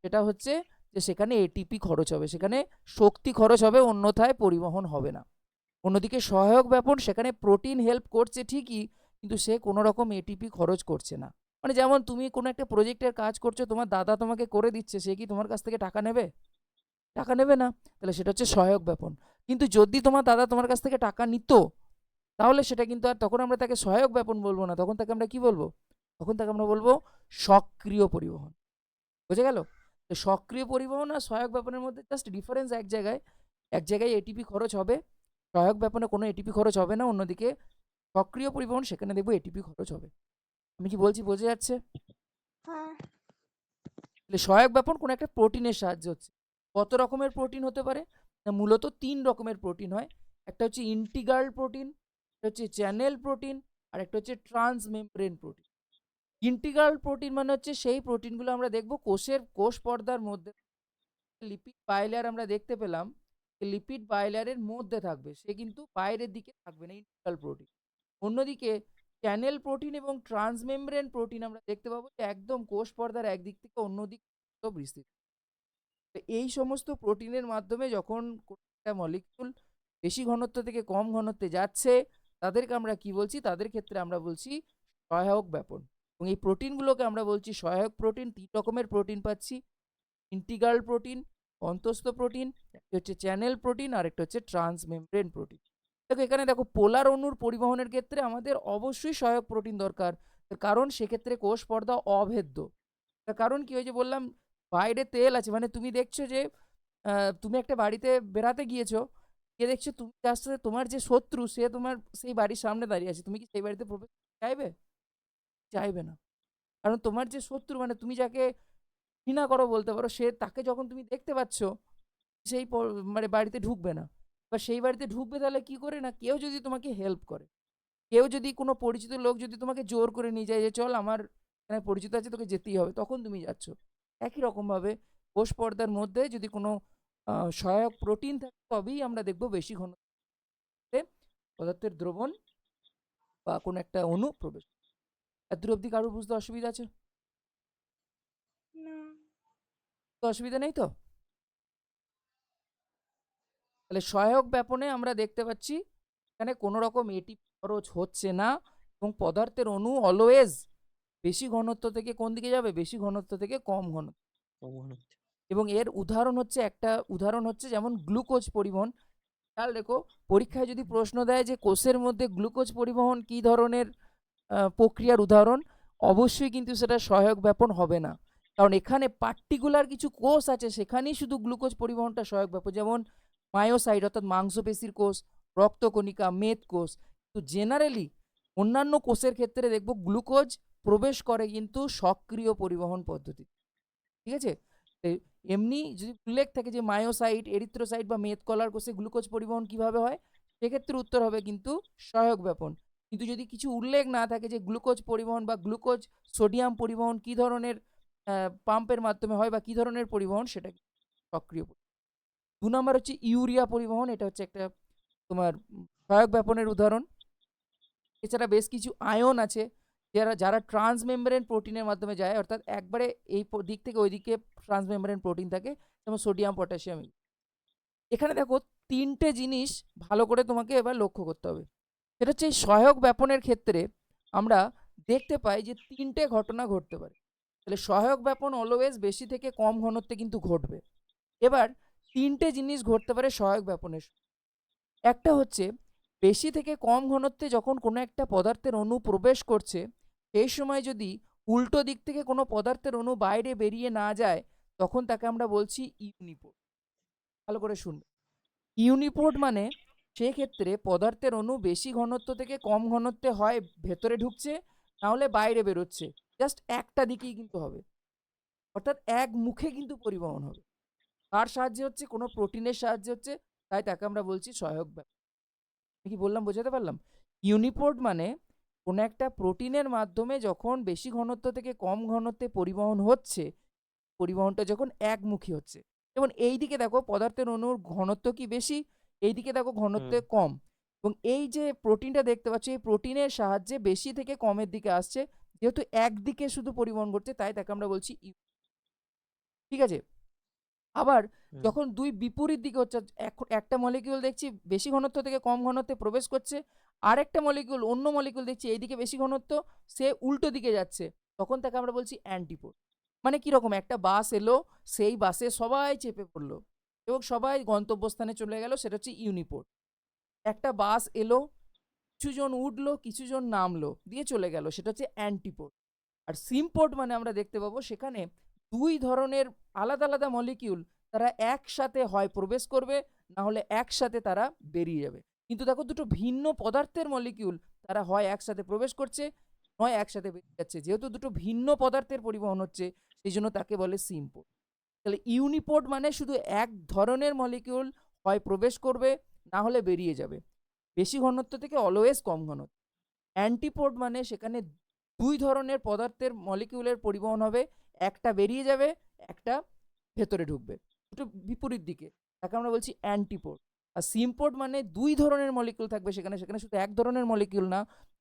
সেটা হচ্ছে যে সেখানে এটিপি খরচ হবে, সেখানে শক্তি খরচ হবে, অন্যথায় পরিবহন হবে না। অন্যদিকে সহায়ক ব্যাপন, সেখানে প্রোটিন হেল্প করছে ঠিকই, কিন্তু সে কোনো রকম এটিপি খরচ করছে না। মানে যেমন তুমি কোনো একটা প্রজেক্টের কাজ করছো, তোমার দাদা তোমাকে করে দিচ্ছে, সে কি তোমার কাছ থেকে টাকা নেবে? টাকা নেবে না। তাহলে সেটা হচ্ছে সহায়ক ব্যাপন। কিন্তু যদি তোমার দাদা তোমার কাছ থেকে টাকা নিত, তাহলে সেটা কিন্তু আর তখন আমরা তাকে সহায়ক ব্যাপন বলবো না, তখন তাকে আমরা কি বলবো? তখন তাকে আমরা বলবো সক্রিয় পরিবহন। বুঝে গেল? তো সক্রিয় পরিবহন আর সহায়ক ব্যাপনের মধ্যে জাস্ট ডিফারেন্স এক জায়গায়। এক জায়গায় এটিপি খরচ হবে, সহায়ক ব্যাপনে কোনো এটিপি খরচ হবে না। অন্যদিকে সক্রিয় পরিবহন, সেখানে দেখবো এটিপি খরচ হবে। আমি কি বলছি বোঝা যাচ্ছে? হ্যাঁ। তাহলে সহায়ক ব্যাপন কোনো একটা প্রোটিনের সাহায্যে হচ্ছে। কত রকমের প্রোটিন হতে পারে? না, মূলত 3 রকমের প্রোটিন হয়। একটা হচ্ছে ইন্টিগ্রাল প্রোটিন, একটা হচ্ছে চ্যানেল প্রোটিন, আর একটা হচ্ছে ট্রান্সমেমব্রেন প্রোটিন। ইন্টিগ্রাল প্রোটিন মানে হচ্ছে সেই প্রোটিনগুলো আমরা দেখব কোষ পর্দার মধ্যে। লিপিড বাইলেয়ার আমরা দেখতে পেলাম, লিপিড বাইলেয়ারের মধ্যে থাকবে, সে কিন্তু বাইরের দিকে থাকবে না, ইন্টিগ্রাল প্রোটিন। অন্যদিকে চ্যানেল প্রোটিন এবং ট্রান্সমেমব্রেন প্রোটিন আমরা দেখতে পাবো যে একদম কোষ পর্দার একদিক থেকে অন্য দিক পর্যন্ত বিস্তৃত। তো এই সমস্ত প্রোটিনের মাধ্যমে যখন কোনো একটা মলিকিউল বেশি ঘনত্ব থেকে কম ঘনত্বে যাচ্ছে, তাদেরকে আমরা কি বলছি? তাদের ক্ষেত্রে আমরা বলছি সহায়ক ব্যাপন। এবং এই প্রোটিনগুলোকে আমরা বলছি সহায়ক প্রোটিন। 3 রকমের প্রোটিন পাচ্ছি: ইন্টিগ্রাল প্রোটিন, অন্তস্থ প্রোটিন, একটা হচ্ছে চ্যানেল প্রোটিন, আর একটা হচ্ছে ট্রান্সমেমব্রেন প্রোটিন। দেখো এখানে দেখো পোলার অণুর পরিবহনের ক্ষেত্রে আমাদের অবশ্যই সহায়ক প্রোটিন দরকার, তার কারণ সেক্ষেত্রে কোষ পর্দা অভেদ্য। তার কারণ কি, ওই যে বললাম বাইরে তেল আছে, মানে তুমি দেখছো যে তুমি একটা বাড়িতে বেড়াতে গিয়েছো, গিয়ে দেখছো তুমি যার সাথে তোমার যে শত্রু, সে তোমার সেই বাড়ির সামনে দাঁড়িয়ে আছে, তুমি কি সেই বাড়িতে প্রবেশ করতে চাইবে? চাইবে না। কারণ তোমার যে শত্রু, মানে তুমি যাকে ঘৃণা করো বলতে পারো, সে, তাকে যখন তুমি দেখতে পাচ্ছ, সেই মানে বাড়িতে ঢুকবে না। বা সেই বাড়িতে ঢুকবে তাহলে কি করে? না, কেউ যদি তোমাকে হেল্প করে, কেউ যদি, কোনো পরিচিত লোক যদি তোমাকে জোর করে নিয়ে যায় যে চল আমার এখানে পরিচিত আছে, তোকে যেতেই হবে, তখন তুমি যাচ্ছ। একই রকমভাবে কোষ পর্দার মধ্যে যদি কোনো সহায়ক প্রোটিন থাকে, তবেই আমরা দেখব বেশি ঘনত্বে পদার্থের দ্রবণ বা কোনো একটা অণু প্রবেশ। এত অবধি কারোর বুঝতে অসুবিধা আছে? না। তো অসুবিধা নেই তো? তাহলে সহায়ক ব্যাপনে আমরা দেখতে পাচ্ছি এখানে কোনো রকম এটিপি খরচ হচ্ছে না, এবং পদার্থের অণু অলওয়েজ বেশি ঘনত্ব থেকে কোন দিকে যাবে? বেশি ঘনত্ব থেকে কম ঘনত্ব। কমন হচ্ছে। এবং এর উদাহরণ হচ্ছে, একটা উদাহরণ হচ্ছে যেমন গ্লুকোজ পরিবহন। খেয়াল রেখো, পরীক্ষায় যদি প্রশ্ন দেয় যে কোষের মধ্যে গ্লুকোজ পরিবহন কী ধরনের প্রক্রিয়ার উদাহরণ, অবশ্যই কিন্তু সেটা সহায়ক ব্যাপন হবে না। কারণ এখানে পার্টিকুলার কিছু কোষ আছে, সেখানেই শুধু গ্লুকোজ পরিবহনটা সহায়ক ব্যাপার, যেমন মায়োসাইট অর্থাৎ মাংসপেশির কোষ, রক্তকণিকা, মেদ কোষ। তো জেনারেলি অন্যান্য কোষের ক্ষেত্রে দেখবো গ্লুকোজ প্রবেশ করে কিন্তু সক্রিয় পরিবহন পদ্ধতি, ঠিক আছে? এমনি যদি উল্লেখ থাকে যে মায়োসাইট, এরিথ্রোসাইট বা মেদকলার কোষে গ্লুকোজ পরিবহন কিভাবে হয়, সেক্ষেত্রে উত্তর হবে কিন্তু সহায়ক ব্যাপন। কিন্তু যদি কিছু উল্লেখ না থাকে যে গ্লুকোজ পরিবহন বা গ্লুকোজ সোডিয়াম পরিবহন কি ধরনের পাম্পের মাধ্যমে হয় বা কি ধরনের পরিবহন, সেটা সক্রিয়। 2 নম্বর হচ্ছে ইউরিয়া পরিবহন, এটা হচ্ছে একটা তোমার সহায়ক ব্যাপনের উদাহরণ। এছাড়া বেশ কিছু আয়ন আছে যারা যারা ট্রান্সমেমব্রেন প্রোটিনের মাধ্যমে যায়, অর্থাৎ একবারে এই দিক থেকে ওই দিকে ট্রান্সমেমব্রেন প্রোটিন থাকে, যেমন সোডিয়াম, পটাশিয়াম। এখানে দেখো 3টে জিনিস ভালো করে তোমাকে এবার লক্ষ্য করতে হবে। সেটা হচ্ছে এই সহায়ক ব্যাপনের ক্ষেত্রে আমরা দেখতে পাই যে 3টে ঘটনা ঘটতে পারে। তাহলে সহায়ক ব্যাপন অলওয়েজ বেশি থেকে কম ঘনত্বে কিন্তু ঘটবে। এবার 3টে জিনিস ঘটতে পারে সহায়ক ব্যাপনের। একটা হচ্ছে বেশি থেকে কম ঘনত্বে যখন কোনো একটা পদার্থের অণু প্রবেশ করছে, সেই সময় যদি উল্টো দিক থেকে কোনো পদার্থের অণু বাইরে বেরিয়ে না যায়, তখন তাকে আমরা বলছি ইউনিপোড। ভালো করে শুনবে, ইউনিপোড মানে সেক্ষেত্রে পদার্থের অণু বেশি ঘনত্ব থেকে কম ঘনত্বে হয় ভেতরে ঢুকছে, নাহলে বাইরে বেরোচ্ছে, জাস্ট একটা দিকেই কিন্তু হবে, অর্থাৎ এক মুখে কিন্তু পরিবহন হবে। কার সাহায্যে হচ্ছে? কোনো প্রোটিনের সাহায্যে হচ্ছে, তাই তাকে আমরা বলছি সহায়ক ব্যাপন। কি বললাম, বোঝাতে পারলাম? ইউনিপোড মানে কোনো একটা প্রোটিনের মাধ্যমে যখন বেশি ঘনত্ব থেকে কম ঘনত্বে পরিবহন হচ্ছে, পরিবহনটা যখন একমুখী হচ্ছে। যেমন এই দিকে দেখো পদার্থের অণুর ঘনত্ব কি বেশি, এই দিকে দেখো ঘনত্ব কম, এবং এই যে প্রোটিনটা দেখতে পাচ্ছ, এই প্রোটিনের সাহায্যে বেশি থেকে কমের দিকে আসছে, যেহেতু একদিকে শুধু পরিবহন করছে, তাই তাকে আমরা বলছি ঠিক আছে? আবার যখন দুই বিপরীত দিকে হচ্ছে, একটা মলিকিউল দেখছি বেশি ঘনত্ব থেকে কম ঘনত্বে প্রবেশ করছে, আর একটা মলিকিউল, অন্য মলিকিউল দেখছি এইদিকে বেশি ঘনত্ব, সে উল্টো দিকে যাচ্ছে, তখন তাকে আমরা বলছি অ্যান্টিপোড। মানে কীরকম, একটা বাস এলো, সেই বাসে সবাই চেপে পড়লো এবং সবাই গন্তব্যস্থানে চলে গেল, সেটা হচ্ছে ইউনিপোড। একটা বাস এলো, কিছুজন উঠলো, কিছুজন নামলো, দিয়ে চলে গেল, সেটা হচ্ছে অ্যান্টিপোড। আর সিমপোড মানে আমরা দেখতে পাবো সেখানে দুই ধরনের আলাদা আলাদা মলিকিউল তারা একসাথে হয় প্রবেশ করবে, না হলে একসাথে তারা বেরিয়ে যাবে। কিন্তু দেখো দুটো ভিন্ন পদার্থের মলিকিউল তারা হয় একসাথে প্রবেশ করছে, নয় একসাথে বেরিয়ে যাচ্ছে। যেহেতু দুটো ভিন্ন পদার্থের পরিবহন হচ্ছে, সেই জন্য তাকে বলে সিমপোড। তাহলে ইউনিপোড মানে শুধু এক ধরনের মলিকিউল হয় প্রবেশ করবে, না হলে বেরিয়ে যাবে, বেশি ঘনত্ব থেকে অলওয়েজ কম ঘনত্ব। অ্যান্টিপোড মানে সেখানে দুই ধরনের পদার্থের মলিকিউলের পরিবহন হবে, একটা বেরিয়ে যাবে, একটা ভেতরে ঢুকবে, দুটো বিপরীত দিকে, তাকে আমরা বলছি অ্যান্টিপোড। আর সিমপোড মানে দুই ধরনের মলিকিউল থাকবে সেখানে, সেখানে শুধু এক ধরনের মলিকিউল না,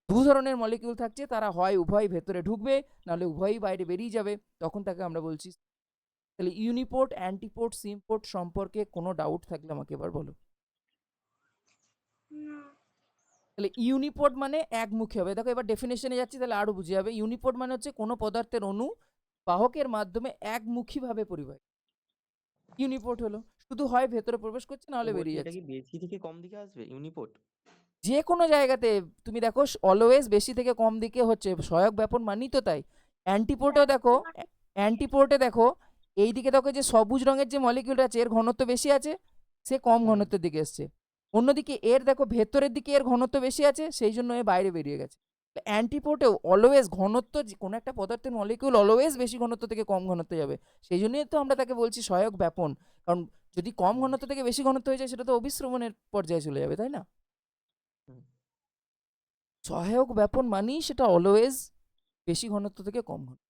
দু ধরনের মলিকিউল থাকছে, তারা হয় উভয় ভেতরে ঢুকবে, নাহলে উভয়ই বাইরে বেরিয়ে যাবে, তখন তাকে আমরা বলছি। তাহলে ইউনিপোড, অ্যান্টিপোড, সিমপোড সম্পর্কে কোনো ডাউট থাকলে আমাকে এবার বলো। তাহলে ইউনিপোড মানে একমুখী হবে। দেখো এবার ডেফিনেশনে যাচ্ছি, তাহলে আরো বুঝে যাবে। ইউনিপোড মানে হচ্ছে কোনো পদার্থের অণু বাহকের মাধ্যমে একমুখীভাবে পরিবাহী। ইউনিপোড হলো শুধু হয় ভেতরে প্রবেশ করছে, না হলে বেরিয়ে এটা যাচ্ছে। কি বেশি থেকে কম দিকে আসবে ইউনিপোড? যে কোনো জায়গাতে তুমি দেখো অলওয়েজ বেশি থেকে কম দিকে হচ্ছে, সহায়ক ব্যাপন মানেই তো তাই। অ্যান্টিপোডেও দেখো, অ্যান্টিপোডে দেখো এইদিকে দেখো যে সবুজ রঙের যে মলিকিউলটা আছে, এর ঘনত্ব বেশি আছে, সে কম ঘনত্বের দিকে এসছে। অন্যদিকে এর দেখো ভেতরের দিকে এর ঘনত্ব বেশি আছে, সেই জন্য এ বাইরে বেরিয়ে গেছে। অ্যান্টিপোডেও অলওয়েজ ঘনত্ব, কোনো একটা পদার্থের মলিকিউল অলওয়েজ বেশি ঘনত্ব থেকে কম ঘনত্বে যাবে, সেই জন্যই তো আমরা তাকে বলছি সহায়ক ব্যাপন। কারণ যদি কম ঘনত্ব থেকে বেশি ঘনত্ব হয়ে যায়, সেটা তো অবিশ্রমণের পর্যায়ে চলে যাবে, তাই না? সহায়ক ব্যাপন মানেই সেটা অলওয়েজ বেশি ঘনত্ব থেকে কম ঘনত্ব।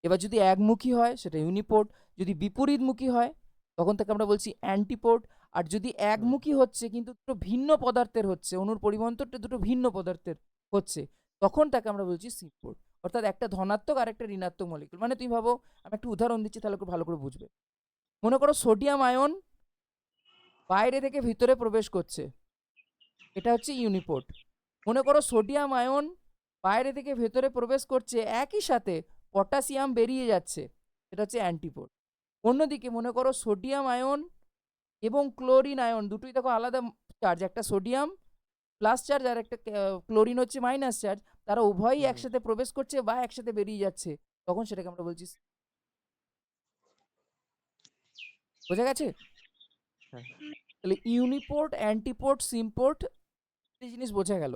এবার যদি একমুখী হয় সেটা ইউনিপোড, যদি বিপরীতমুখী হয় তখন তাকে আমরা বলছি অ্যান্টিপোড। আর যদি একমুখী হচ্ছে কিন্তু দুটো ভিন্ন পদার্থের হচ্ছে, অণুর পরিবহনটা দুটো ভিন্ন পদার্থের হচ্ছে, তখন তাকে আমরা বলছি সিমপোড। অর্থাৎ একটা ধনাত্মক আর একটা ঋণাত্মক মলিকুল। মানে তুমি ভাবো, আমি একটা উদাহরণ দিচ্ছি তাহলে একটু ভালো করে বুঝবে। মনে করো সোডিয়াম আয়ন বাইরে থেকে ভিতরে প্রবেশ করছে, এটা হচ্ছে ইউনিপোড। মনে করো সোডিয়াম আয়ন বাইরে থেকে ভেতরে প্রবেশ করছে, একই সাথে পটাশিয়াম বেরিয়ে যাচ্ছে, এটা হচ্ছে অ্যান্টিপোড। অন্যদিকে মনে করো সোডিয়াম আয়ন এবং ক্লোরিন আয়ন দুটোই দেখো আলাদা চার্জ, একটা সোডিয়াম প্লাস চার্জ আর একটা ক্লোরিন হচ্ছে মাইনাস চার্জ, তারা উভয়ই একসাথে প্রবেশ করছে বা একসাথে বেরিয়ে যাচ্ছে, তখন সেটাকে আমরা বলছি। বোঝা গেছে? হ্যাঁ। তাহলে ইউনিপোর্ট, অ্যান্টিপোর্ট, সিমপোর্ট এই জিনিস বোঝা গেল।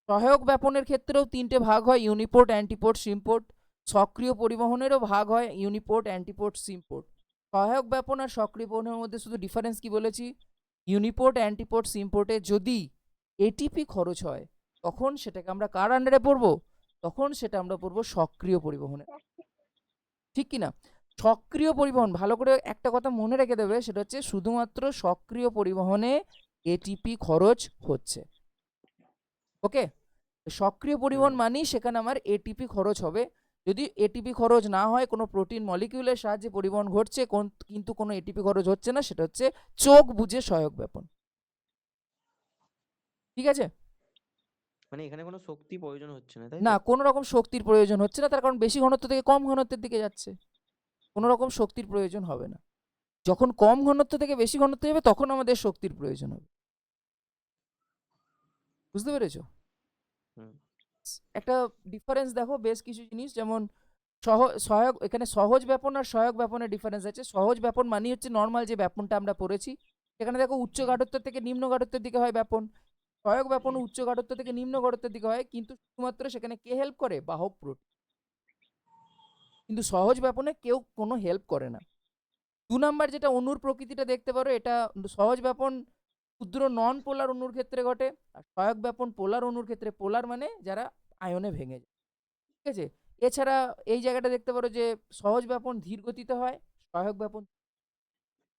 সহায়ক ব্যাপনের ক্ষেত্রেও 3টে ভাগ হয়, ইউনিপোর্ট, অ্যান্টিপোর্ট, সিমপোর্ট। সক্রিয় পরিবহনেরও ভাগ হয়, ইউনিপোর্ট, অ্যান্টিপোর্ট, সিমপোর্ট। সহায়ক ব্যাপন আর সক্রিয় পরিবহনের মধ্যে শুধু ডিফারেন্স কি বলেছি, ইউনিপোর্ট, অ্যান্টিপোর্ট, সিমপোর্টে যদি এটিপি খরচ হয় তখন সেটাকে আমরা কার আন্ডারে পড়বো, তখন সেটা আমরা পড়বো সক্রিয় পরিবহনে, ঠিক কি না? সক্রিয় পরিবহন, ভালো করে একটা কথা মনে রেখে দেবে, সেটা হচ্ছে শুধুমাত্র সক্রিয় পরিবহনে এটিপি খরচ হচ্ছে। ওকে, সক্রিয় পরিবহন মানেই সেখানে আমার এটিপি খরচ হবে। যদি এটিপি খরচ না হয়, কোনো প্রোটিন মলিকিউলের সাহায্যে পরিবহন ঘটছে কিন্তু কোনো এটিপি খরচ হচ্ছে না, সেটা হচ্ছে চোখ বুঝে সহায়ক ব্যাপন। ঠিক আছে? মানে এখানে কোনো শক্তি প্রয়োজন হচ্ছে না, তাই না, তো? কোনো রকম শক্তির প্রয়োজন হচ্ছে না, তার কারণ বেশি ঘনত্ব থেকে কম ঘনত্বের দিকে যাচ্ছে, কোনো রকম শক্তির প্রয়োজন হবে না। যখন কম ঘনত্ব থেকে বেশি ঘনত্ব যাবে তখন আমাদের শক্তির প্রয়োজন হবে। বুঝতে পেরেছো? হুম। একটা ডিফারেন্স দেখো, বেশ কিছু জিনিস, যেমন সহায়ক, এখানে সহজ ব্যাপন আর সহায়ক ব্যাপনের ডিফারেন্স আছে। সহজ ব্যাপন মানে হচ্ছে নর্মাল যে ব্যাপনটা আমরা পড়েছি, এখানে দেখো উচ্চ গাঢ়ত্ব থেকে নিম্ন গাঢ়ত্বের দিকে হয় ব্যাপন। সহায়ক ব্যাপন উচ্চ গাঢ়ত্ব থেকে নিম্ন গাঢ়ত্বের দিকে হয়, কিন্তু শুধুমাত্র সেখানে কে হেল্প করে, বাহক প্রোটিন। কিন্তু সহজ ব্যাপনে কেউ কোনো হেল্প করে না। 2 নাম্বার যেটা অণুর প্রকৃতিটা দেখতে পারো, এটা সহজ ব্যাপন ক্ষুদ্র নন পোলার অণুর ক্ষেত্রে ঘটে, আর সহায়ক ব্যাপন পোলার অণুর ক্ষেত্রে, পোলার মানে যারা আয়নে ভেঙে যায়। ঠিক আছে? এছাড়া এই জায়গাটা দেখতে পারো যে সহজ ব্যাপন ধীর গতিতে হয়, সহায়ক ব্যাপন,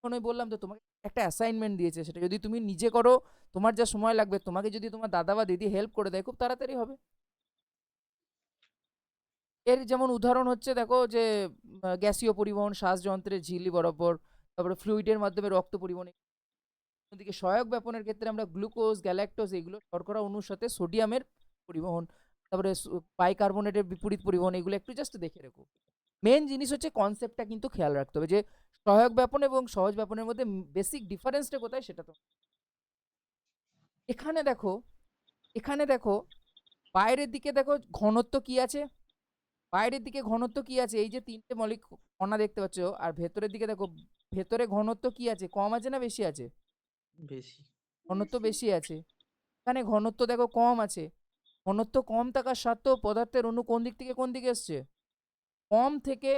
আমি বললাম তো তোমাকে একটা অ্যাসাইনমেন্ট দিয়েছে, সেটা যদি তুমি নিজে করো তোমার যা সময় লাগবে, তোমাকে যদি তোমার দাদা বা দিদি হেল্প করে দেয় খুব তাড়াতাড়ি হবে। এর যেমন উদাহরণ হচ্ছে দেখো যে গ্যাসীয় পরিবহন শ্বাসযন্ত্রের ঝিল্লি বরাবর, তারপরে ফ্লুইডের মাধ্যমে রক্ত পরিবহন। অন্যদিকে সহায়ক ব্যাপনের ক্ষেত্রে আমরা গ্লুকোজ, গ্যালাক্টোজ এগুলো শর্করা অণুর সাথে সোডিয়ামের পরিবহন, তারপরে বাইকার্বনেটের বিপরীত পরিবহন, এগুলো একটু জাস্ট দেখে রেখো। মেন জিনিস হচ্ছে কনসেপ্টটা কিন্তু খেয়াল রাখতে হবে যে সহায়ক ব্যাপন এবং সহজ ব্যাপনের মধ্যে বেসিক ডিফারেন্সটা কোথায়, সেটা তো এখানে দেখো, এখানে দেখো বাইরের দিকে দেখো ঘনত্ব কি আছে, বাইরের দিকে ঘনত্ব কি আছে, এই যে 3টে মলিক কণা দেখতে পাচ্ছ, আর ভেতরের দিকে দেখো ভেতরে ঘনত্ব কি আছে, কম আছে না বেশি আছে? বেশি। ঘনত্ব বেশি। বেশি আছে। এখানে ঘনত্ব দেখো কম আছে, ঘনত্ব কম থাকার সত্ত্বেও পদার্থের অণু কোন দিক থেকে কোন দিকে এসছে, কম থেকে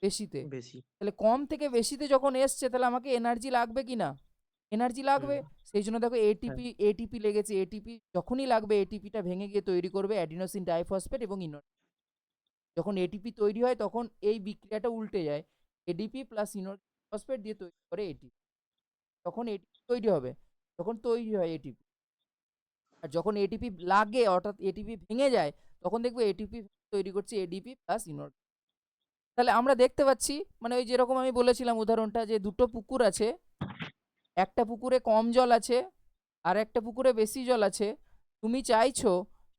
বেশিতে। বেশি। তাহলে কম থেকে বেশিতে যখন এসছে, তাহলে আমাকে এনার্জি লাগবে কি না, এনার্জি লাগবে। হুম। সেই জন্য দেখো হ্যাঁ। এটিপি লেগেছে, এটিপি যখনই লাগবে এটিপিটা ভেঙে গিয়ে তৈরি করবে অ্যাডিনোসিন ডাইফসফেট এবং যখন এটিপি তৈরি হয় তখন এই বিক্রিয়াটা উল্টে যায়, এডিপি প্লাস ফসফেট দিয়ে তৈরি করে এটিপি, তখন এটিপি তৈরি হবে, যখন তৈরি হয় এটিপি। আর যখন এটিপি লাগে অর্থাৎ এটিপি ভেঙে যায়, তখন দেখবো এটিপি তৈরি করছে এডিপি প্লাস তাহলে আমরা দেখতে পাচ্ছি, মানে ওই যেরকম আমি বলেছিলাম উদাহরণটা, যে দুটো পুকুর আছে, একটা পুকুরে কম জল আছে আর একটা পুকুরে বেশি জল আছে। তুমি চাইছো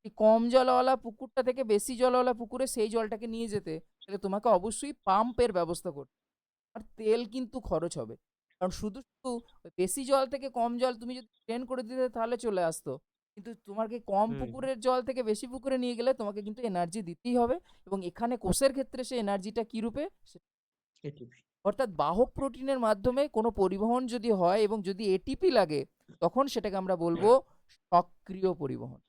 এই কম জলওয়ালা পুকুরটা থেকে বেশি জলওয়ালা পুকুরে সেই জলটাকে নিয়ে যেতে, তাহলে তোমাকে অবশ্যই পাম্পের ব্যবস্থা করতে, আর তেল কিন্তু খরচ হবে। কারণ শুধু শুধু ওই বেশি জল থেকে কম জল তুমি যদি ড্রেন করে দিতে তাহলে চলে আসতো, কিন্তু তোমাকে কম হুম। পুকুরের জল থেকে বেশি পুকুরে নিয়ে গেলে তোমাকে কিন্তু এনার্জি দিতেই হবে। এবং এখানে কোষের ক্ষেত্রে সেই এনার্জিটা কি রূপে, এটিপি। অর্থাৎ বাহক প্রোটিনের মাধ্যমে কোনো পরিবহন যদি হয় এবং যদি এটিপি লাগে, তখন সেটাকে আমরা বলবো সক্রিয় পরিবহন।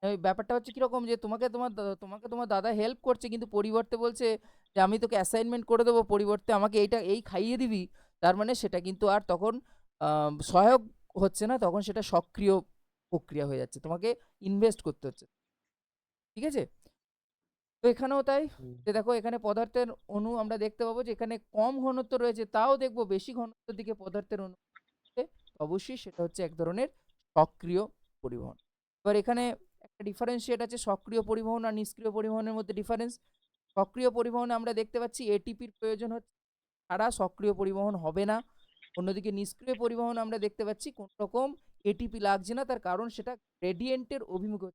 এই ব্যাপারটা হচ্ছে কিরকম, যে তোমাকে তোমার দাদা হেল্প করছে, কিন্তু পরিবর্তে বলছে যে আমি তোকে অ্যাসাইনমেন্ট করে দেবো, পরিবর্তে আমাকে এই খাইয়ে দিবি, তার মানে সেটা কিন্তু আর তখন সহায়ক হচ্ছে না, তখন সেটা সক্রিয় প্রক্রিয়া হয়ে যাচ্ছে, তোমাকে ইনভেস্ট করতে হচ্ছে। ঠিক আছে? তো এখানেও তাই, হুম। যে দেখো এখানে পদার্থের অণু আমরা দেখতে পাবো যে এখানে কম ঘনত্ব রয়েছে, তাও দেখবো বেশি ঘনত্বের দিকে পদার্থের অণু আছে, অবশ্যই সেটা হচ্ছে এক ধরনের সক্রিয় পরিবহন। এবার এখানে একটা ডিফারেন্সিয়েট আছে সক্রিয় পরিবহন আর নিষ্ক্রিয় পরিবহনের মধ্যে ডিফারেন্স। সক্রিয় পরিবহনে আমরা দেখতে পাচ্ছি এটিপির প্রয়োজন হচ্ছে, ছাড়া সক্রিয় পরিবহন হবে না। অন্যদিকে নিষ্ক্রিয় পরিবহন আমরা দেখতে পাচ্ছি কোন রকম এটিপি লাগছে না, তার কারণ সেটা গ্রেডিয়েন্টের অভিমুখে।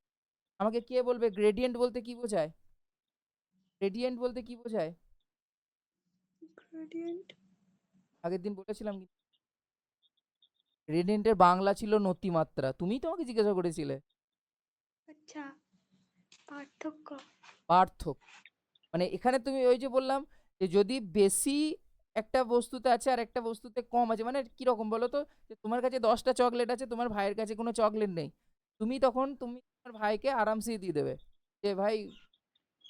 আমাকে কে বলবে গ্রেডিয়েন্ট বলতে কি বোঝায়, গ্রেডিয়েন্ট বলতে কি বোঝায়? গ্রেডিয়েন্ট। আগের দিন বলেছিলাম কিন্তু গ্রেডিয়েন্টের বাংলা ছিল নতিমাত্রা, তুমিই তো আমাকে জিজ্ঞাসা করেছিলে। আচ্ছা, পার্থক্য। পার্থক্য, মানে এখানে তুমি ওই যে বললাম যে যদি বেশি একটা বস্তুতে আছে আর একটা বস্তুতে কম আছে, মানে কিরকম বলো তো, যে তোমার কাছে 10টা চকলেট আছে, তোমার ভাইয়ের কাছে কোনো চকলেট নেই, তুমি তোমার ভাইকে আরামসে দিয়ে দেবে যে ভাই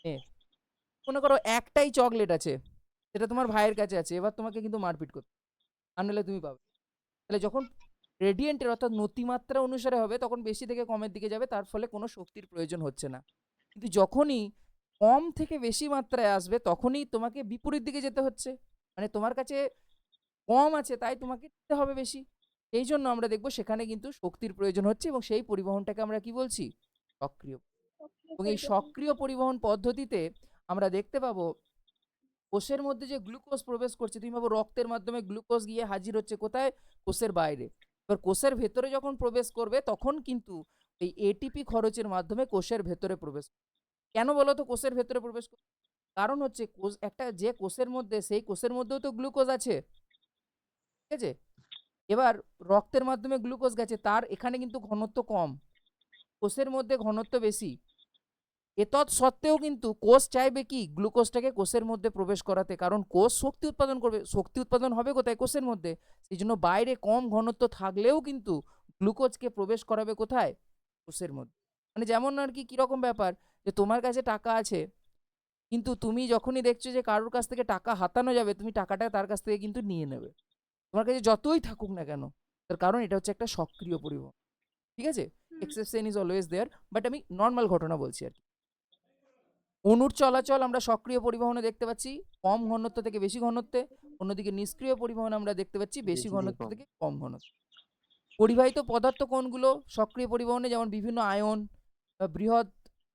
নে। মনে করো একটাই চকলেট আছে, সেটা তোমার ভাইয়ের কাছে আছে, এবার তোমাকে কিন্তু মারপিট করতে, আর নাহলে তুমি পাবে। তাহলে যখন গ্রেডিয়েন্টের অর্থাৎ নতিমাত্রা অনুসারে হবে তখন বেশি থেকে কমের দিকে যাবে, তার ফলে কোনো শক্তির প্রয়োজন হচ্ছে না। কিন্তু যখনই কম থেকে বেশি মাত্রায় আসবে তখনই তোমাকে বিপরীত দিকে যেতে হচ্ছে, মানে তোমার কাছে কম আছে তাই তোমাকে নিতে হবে বেশি। এই জন্য আমরা দেখব সেখানে কিন্তু শক্তির প্রয়োজন হচ্ছে, এবং সেই পরিবহনটাকে আমরা কি বলছি? সক্রিয়। সক্রিয় এবং এই পরিবহন। সক্রিয় পরিবহন পদ্ধতিতে আমরা দেখতে পাবো কোষের মধ্যে যে গ্লুকোজ প্রবেশ করছে, তুমি ভাবো রক্তের মাধ্যমে গ্লুকোজ গিয়ে হাজির হচ্ছে কোথায়? কোষের বাইরে। এবার কোষের ভেতরে যখন প্রবেশ করবে তখন কিন্তু এই এটিপি খরচের মাধ্যমে কোষের ভেতরে প্রবেশ করবে। কেন বলো তো কোষের ভেতরে প্রবেশ করবে? কারণ হচ্ছে কোষ একটা যে কোষের মধ্যে, সেই কোষের মধ্যেও তো গ্লুকোজ আছে, ঠিক আছে? এবার রক্তের মাধ্যমে গ্লুকোজ গেছে, তার এখানে কিন্তু ঘনত্ব কম, কোষের মধ্যে ঘনত্ব বেশি। এতৎ সত্ত্বেও কিন্তু কোষ চাইবে কি গ্লুকোজটাকে কোষের মধ্যে প্রবেশ করাতে, কারণ কোষ শক্তি উৎপাদন করবে, শক্তি উৎপাদন হবে কোথায়? কোষের মধ্যে। সেই জন্য বাইরে কম ঘনত্ব থাকলেও কিন্তু গ্লুকোজকে প্রবেশ করাবে কোথায়? কোষের মধ্যে। মানে যেমন আর কি কিরকম ব্যাপার, যে তোমার কাছে টাকা আছে, কিন্তু তুমি যখনই দেখছো যে কারোর কাছ থেকে টাকা হাতানো যাবে, তুমি টাকাটা তার কাছ থেকে কিন্তু নিয়ে নেবে, তোমার কাছে যতই থাকুক না কেন। তার কারণ এটা হচ্ছে একটা সক্রিয় পরিবহন, ঠিক আছে? Hmm, exception is always there, but আমি নর্মাল ঘটনা বলছি আর কি। অণুর চলাচল আমরা সক্রিয় পরিবহনে দেখতে পাচ্ছি কম ঘনত্ব থেকে বেশি ঘনত্বে, অন্যদিকে নিষ্ক্রিয় পরিবহন আমরা দেখতে পাচ্ছি বেশি বেশি থেকে ঘনত্ব কম। থেকে কম ঘনত্ব। পরিবাহিত পদার্থ কোনগুলো সক্রিয় পরিবহনে? যেমন বিভিন্ন আয়ন, বৃহৎ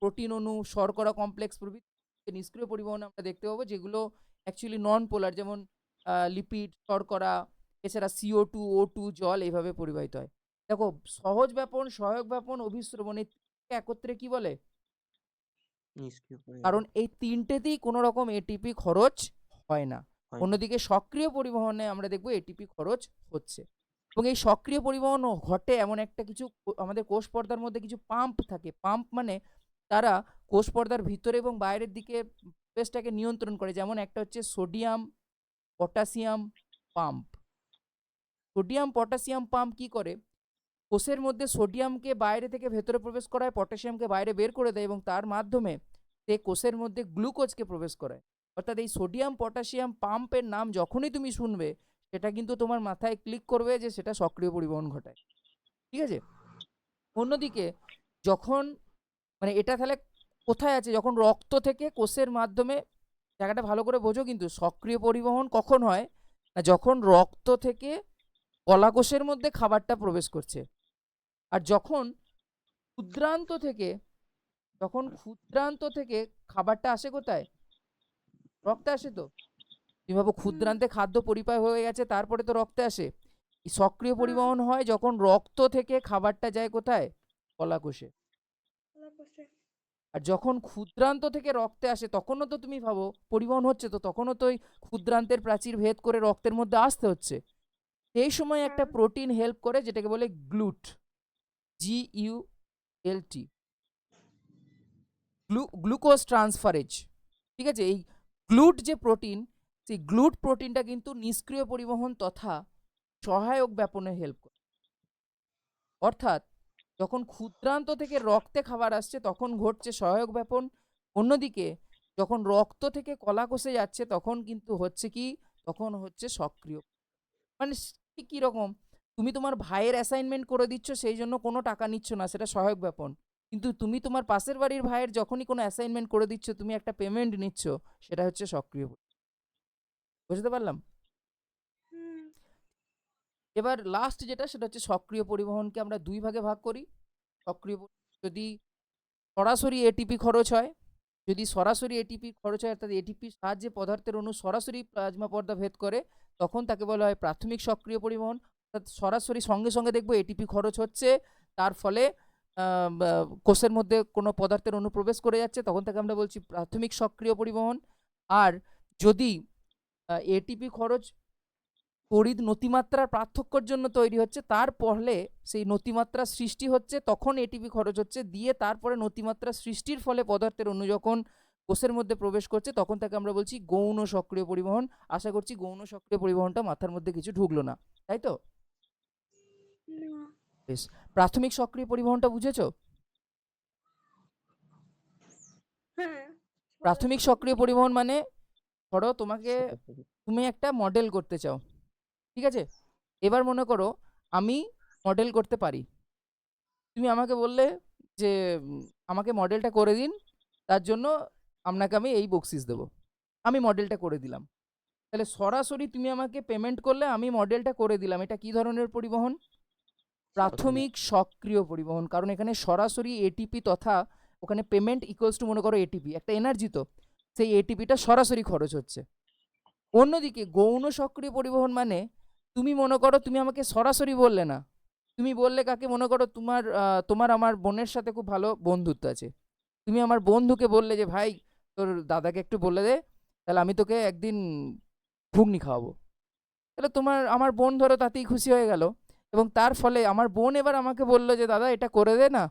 প্রোটিন অণু, শর্করা কমপ্লেক্স প্রভৃতি। নিষ্ক্রিয় পরিবহনে আমরা দেখতে পাবো যেগুলো অ্যাকচুয়ালি নন পোলার, যেমন লিপিড, শর্করা, এছাড়া CO2, O2, জল এইভাবে পরিবাহিত হয়। দেখো, সহজ ব্যাপন, সহায়ক ব্যাপন, অভিস্রবণ, এই তিনটে একত্রে কি বলে? নিষ্ক্রিয় পরিবহন কারণ এই তিনটেতেই কোনো রকম এটিপি খরচ হয় না। হয় না। অন্যদিকে সক্রিয় পরিবহনে আমরা দেখব এটিপি খরচ হচ্ছে। এবং এই সক্রিয় পরিবহন ঘটে এমন একটা কিছু, আমাদের কোষ পর্দার মধ্যে কিছু পাম্প থাকে। পাম্প মানে তারা কোষ পর্দার ভিতরে এবং বাইরের দিকে প্রবেশটাকে নিয়ন্ত্রণ করে। যেমন একটা হচ্ছে sodium potassium pump. Sodium potassium pump কি করে? কোষের মধ্যে সোডিয়ামকে বাইরে থেকে ভেতরে প্রবেশ করায়, পটাশিয়ামকে বাইরে বের করে দেয়, এবং তার মাধ্যমে সে কোষের মধ্যে গ্লুকোজকে প্রবেশ করায়। অর্থাৎ এই সোডিয়াম পটাশিয়াম পাম্পের নাম যখনই তুমি শুনবে, সেটা কিন্তু তোমার মাথায় ক্লিক করবে যে সেটা সক্রিয় পরিবহন ঘটায়, ঠিক আছে? অন্যদিকে যখন, মানে এটা তাহলে কোথায় আছে? যখন রক্ত থেকে কোষের মাধ্যমে, জায়গাটা ভালো করে বোঝো কিন্তু, সক্রিয় পরিবহন কখন হয় না যখন রক্ত থেকে কলাকোষের মধ্যে খাবারটা প্রবেশ করছে। আর যখন ক্ষুদ্রান্ত থেকে, খাবারটা আসে কোথায়? রক্তে আসে। তো তুমি ভাবো হুম, ক্ষুদ্রান্তে খাদ্য পরিপাক হয়ে গেছে, তারপরে তো রক্তে আসে। এই সক্রিয় হ্যাঁ, পরিবহন হয় যখন রক্ত থেকে খাবারটা যায় কোথায়? কলাকোষে। ভালো করছে। আর যখন ক্ষুদ্রান্ত থেকে রক্তে আসে তখনও তো তুমি ভাবো পরিবহন হচ্ছে, তো তখনও তো ওই ক্ষুদ্রান্তের প্রাচীর ভেদ করে রক্তের মধ্যে আসতে হচ্ছে। সেই সময় একটা হ্যাঁ, প্রোটিন হেল্প করে, যেটাকে বলে গ্লুট, GULT, গ্লুকোজ ট্রান্সফারেজ, ঠিক আছে? এই গ্লুট যে প্রোটিন, সেই গ্লুট প্রোটিনটা কিন্তু নিষ্ক্রিয় পরিবহন তথা সহায়ক ব্যাপনে হেল্প করে। অর্থাৎ যখন ক্ষুদ্রান্ত থেকে রক্তে খাবার আসছে তখন ঘটছে সহায়ক ব্যাপন, অন্যদিকে যখন রক্ত থেকে কলাকোষে যাচ্ছে তখন কিন্তু হচ্ছে কি, তখন হচ্ছে সক্রিয়। মানে ঠিক কীরকম, তুমি তোমার ভাইয়ের অ্যাসাইনমেন্ট করে দিচ্ছ, সেই জন্য কোনো টাকা নিচ্ছ না, সেটা সহায়ক ব্যাপন। কিন্তু তুমি তোমার পাশের বাড়ির ভাইয়ের যখনই কোনো অ্যাসাইনমেন্ট করে দিচ্ছ, তুমি একটা পেমেন্ট নিচ্ছ, সেটা হচ্ছে সক্রিয়। বুঝতে পারলাম? হুম, এবার লাস্ট যেটা, সেটা হচ্ছে সক্রিয় পরিবহনকে আমরা দুই ভাগে ভাগ করি। সক্রিয় যদি সরাসরি এটিপি খরচ হয়, যদি সরাসরি এটিপি খরচ হয়, অর্থাৎ এটিপির সাহায্যে পদার্থের অণু সরাসরি প্লাজমা পর্দা ভেদ করে, তখন তাকে বলা হয় প্রাথমিক সক্রিয় পরিবহন। অর্থাৎ সরাসরি সঙ্গে সঙ্গে দেখবো এটিপি খরচ হচ্ছে, তার ফলে কোষের মধ্যে কোনো পদার্থের অণু প্রবেশ করে যাচ্ছে, তখন তাকে আমরা বলছি প্রাথমিক সক্রিয় পরিবহন। আর যদি এটিপি খরচ তড়িৎ নতিমাত্রার পার্থক্যের জন্য তৈরি হচ্ছে, তার ফলে সেই নতিমাত্রা সৃষ্টি হচ্ছে, তখন এটিপি খরচ হচ্ছে, দিয়ে তারপরে নতিমাত্রা সৃষ্টির ফলে পদার্থের অণু যখন কোষের মধ্যে প্রবেশ করছে, তখন তাকে আমরা বলছি গৌণ সক্রিয় পরিবহন। আশা করছি গৌণ সক্রিয় পরিবহনটা মাথার মধ্যে কিছু ঢুকলো না, তাই তো? না। বেশ। প্রাথমিক সক্রিয় পরিবহনটা বুঝেছো? হ্যাঁ, প্রাথমিক সরাসরি। সক্রিয় পরিবহন মানে, ধরো তোমাকে, সরাসরি। তুমি একটা মডেল করতে চাও, ঠিক আছে? এবার মনে করো আমি মডেল করতে পারি, তুমি আমাকে বললে যে আমাকে মডেলটা করে দিন, তার জন্য আপনাকে আমি এই বকশিস দেবো। আমি মডেলটা করে দিলাম, তাহলে সরাসরি তুমি আমাকে পেমেন্ট করলে, আমি মডেলটা করে দিলাম। এটা কি ধরনের পরিবহন? প্রাথমিক সক্রিয় পরিবহন। কারণ এখানে সরাসরি এটিপি তথা ওখানে পেমেন্ট ইকুয়ালস টু, মনে করো এটিপি একটা এনার্জি, তো সেই এটিপিটা সরাসরি খরচ হচ্ছে। অন্যদিকে গৌণ সক্রিয় পরিবহন মানে, তুমি মনে করো তুমি আমাকে সরাসরি বললে না, তুমি বললে কাকে, মনে করো তোমার আমার বোনের সাথে খুব ভালো বন্ধুত্ব আছে, তুমি আমার বন্ধুকে বললে যে ভাই তোর দাদাকে একটু বলে দে, তাহলে আমি তোকে একদিন ঘুগনি খাওয়াবো। তাহলে আমার বোন ধরো তাতেই খুশি হয়ে গেল, এবং তার ফলে আমার বোন এবার আমাকে বললো যে দাদা এটা করে দে না,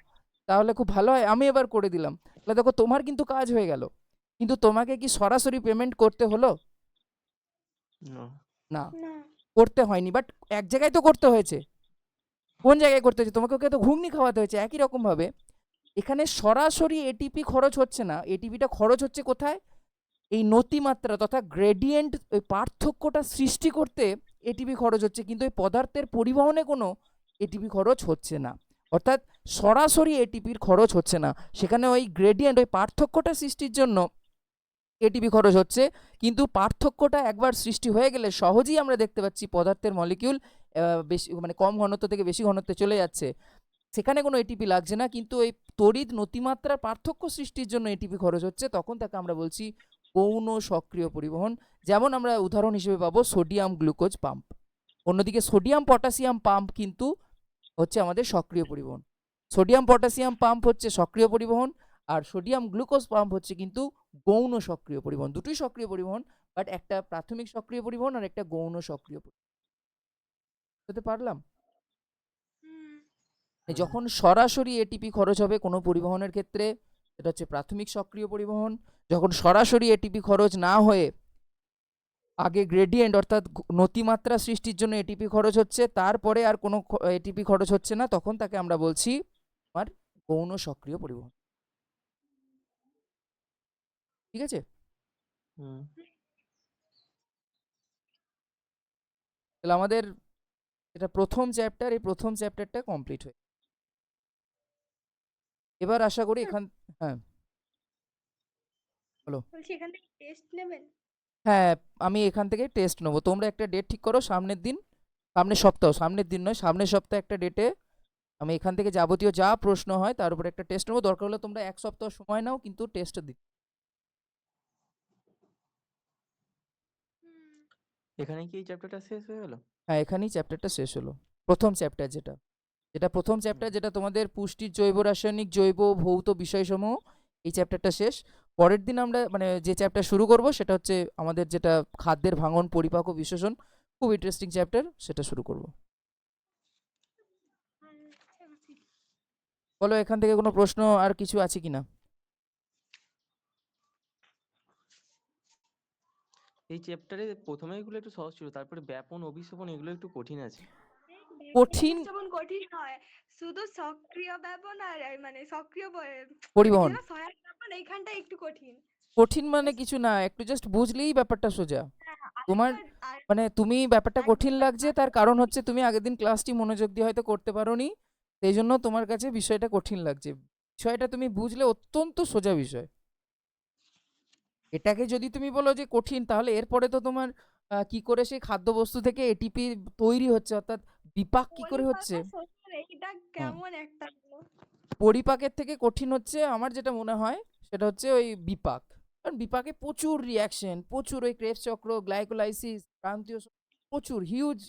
তাহলে খুব ভালো হয়, আমি এবার করে দিলাম। তাহলে দেখো তোমার কিন্তু কাজ হয়ে গেল, কিন্তু তোমাকে কি সরাসরি পেমেন্ট করতে হলো? না। না, না। করতে হয়নি, বাট এক জায়গায় তো করতে হয়েছে। কোন জায়গায় করতে হয়েছে? তোমাকে ওকে তো ঘুগনি খাওয়াতে হয়েছে। একই রকম ভাবে এখানে সরাসরি এটিপি খরচ হচ্ছে না, এটিপিটা খরচ হচ্ছে কোথায়? এই নতিমাত্রা তথা গ্রেডিয়েন্ট, ওই পার্থক্যটা সৃষ্টি করতে এটিপি খরচ হচ্ছে, কিন্তু এই পদার্থের পরিবহনে কোনো এটিপি খরচ হচ্ছে না। অর্থাৎ সরাসরি এটিপির খরচ হচ্ছে না, সেখানে ওই গ্রেডিয়েন্ট, ওই পার্থক্যটা সৃষ্টির জন্য এটিপি খরচ হচ্ছে। কিন্তু পার্থক্যটা একবার সৃষ্টি হয়ে গেলে সহজেই আমরা দেখতে পাচ্ছি পদার্থের মলিকিউল বেশি, মানে কম ঘনত্ব থেকে বেশি ঘনত্বে চলে যাচ্ছে, সেখানে কোনো এটিপি লাগছে না। কিন্তু এই তড়িৎ নতিমাত্রার পার্থক্য সৃষ্টির জন্য এটিপি খরচ হচ্ছে, তখন তাকে আমরা বলছি গৌণ সক্রিয় পরিবহন। যেমন আমরা উদাহরণ হিসেবে পাবো সোডিয়াম গ্লুকোজ পাম্প। অন্যদিকে সোডিয়াম পটাশিয়াম পাম্প কিন্তু হচ্ছে আমাদের সক্রিয় পরিবহন। সোডিয়াম পটাশিয়াম পাম্প হচ্ছে সক্রিয় পরিবহন, আর সোডিয়াম গ্লুকোজ পাম্প হচ্ছে কিন্তু গৌণ সক্রিয় পরিবহন। দুটোই সক্রিয় পরিবহন, বাট একটা প্রাথমিক সক্রিয় পরিবহন আর একটা গৌণ সক্রিয় পরিবহন। বুঝতে পারলাম? হুম। যখন সরাসরি এটিপি খরচ হবে কোনো পরিবহনের ক্ষেত্রে, এটা হচ্ছে প্রাথমিক সক্রিয় পরিবহন। যখন সরাসরি এটিপি খরচ না হয়ে আগে গ্রেডিয়েন্ট অর্থাৎ নতিমাত্রা সৃষ্টির জন্য এটিপি খরচ হচ্ছে, তারপরে আর কোনো এটিপি খরচ হচ্ছে না, তখন তাকে আমরা বলছি আমার গৌণ সক্রিয় পরিবহন। ঠিক আছে? হুম। তাহলে আমাদের এটা প্রথম চ্যাপ্টার, এই প্রথম চ্যাপ্টারটা কমপ্লিট হয়ে, এবার আশা করি এখান, হ্যাঁ বলো। বলছি এখান থেকে টেস্ট নেবেন? হ্যাঁ, আমি এখান থেকে টেস্ট নেবো। তোমরা একটা ডেট ঠিক করো সামনের দিন, সামনের সপ্তাহ, সামনের দিন নয়, সামনের সপ্তাহে একটা ডেটে আমি এখান থেকে যাবতীয় যা প্রশ্ন হয় তার উপরে একটা টেস্ট নেবো। দরকার হলে তোমরা এক সপ্তাহ সময় নাও, কিন্তু টেস্ট দিতে। হুম। এখানে কি এই চ্যাপ্টারটা শেষ হয়ে গেল? হ্যাঁ, এখানেই চ্যাপ্টারটা শেষ হলো। প্রথম চ্যাপ্টার যেটা, প্রথম চ্যাপ্টার, যেটা তোমাদের পুষ্টির জৈব রাসায়নিক জৈব ভৌত বিষয়সমূহ, এই চ্যাপ্টারটা শেষ। পরের দিন আমরা মানে যে চ্যাপ্টার শুরু করব সেটা হচ্ছে আমাদের যেটা খাদ্যের ভাঙন পরিপাক ও বিশ্লেষণ, খুব ইন্টারেস্টিং চ্যাপ্টার, সেটা শুরু করব। বলো এখান থেকে কোনো প্রশ্ন আর কিছু আছে কিনা? এই চ্যাপ্টারে প্রথমে এগুলো একটু সহজ ছিল, তারপরে ব্যাপন অভিশাপন এগুলো একটু কঠিন আছে। কঠিন যেমন কঠিন হয়, শুধু সক্রিয় ব্যাপন আর মানে সক্রিয় পরিবহন, সহায়ক ব্যাপন এইখানটা একটু কঠিন। কঠিন মানে কিছু না, একটু জাস্ট বুঝলেই ব্যাপারটা সোজা। হ্যাঁ, তোমার মানে তুমি ব্যাপারটা কঠিন লাগছে, তার কারণ হচ্ছে তুমি আগের দিন ক্লাসটি মনোযোগ দিয়ে হয়তো করতে পারোনি, সেই জন্য তোমার কাছে বিষয়টা কঠিন লাগছে। বিষয়টা তুমি বুঝলে অত্যন্ত সোজা বিষয়। এটাকে যদি তুমি বলো যে কঠিন, তাহলে এরপরে তো তোমার কি করে সেই খাদ্যবস্তু থেকে এটিপি তৈরি হচ্ছে, অর্থাৎ বিপাক কি করে হচ্ছে। এইটা হুম, কেমন একটা পরিপাকের থেকে কঠিন হচ্ছে আমার যেটা মনে হয় সেটা হচ্ছে ওই বিপাক। কারণ বিপাকে প্রচুর রিয়াকশন, প্রচুর ওই ক্রেবস চক্র, গ্লাইকোলাইসিস, ক্রান্তীয় প্রচুর হিউজ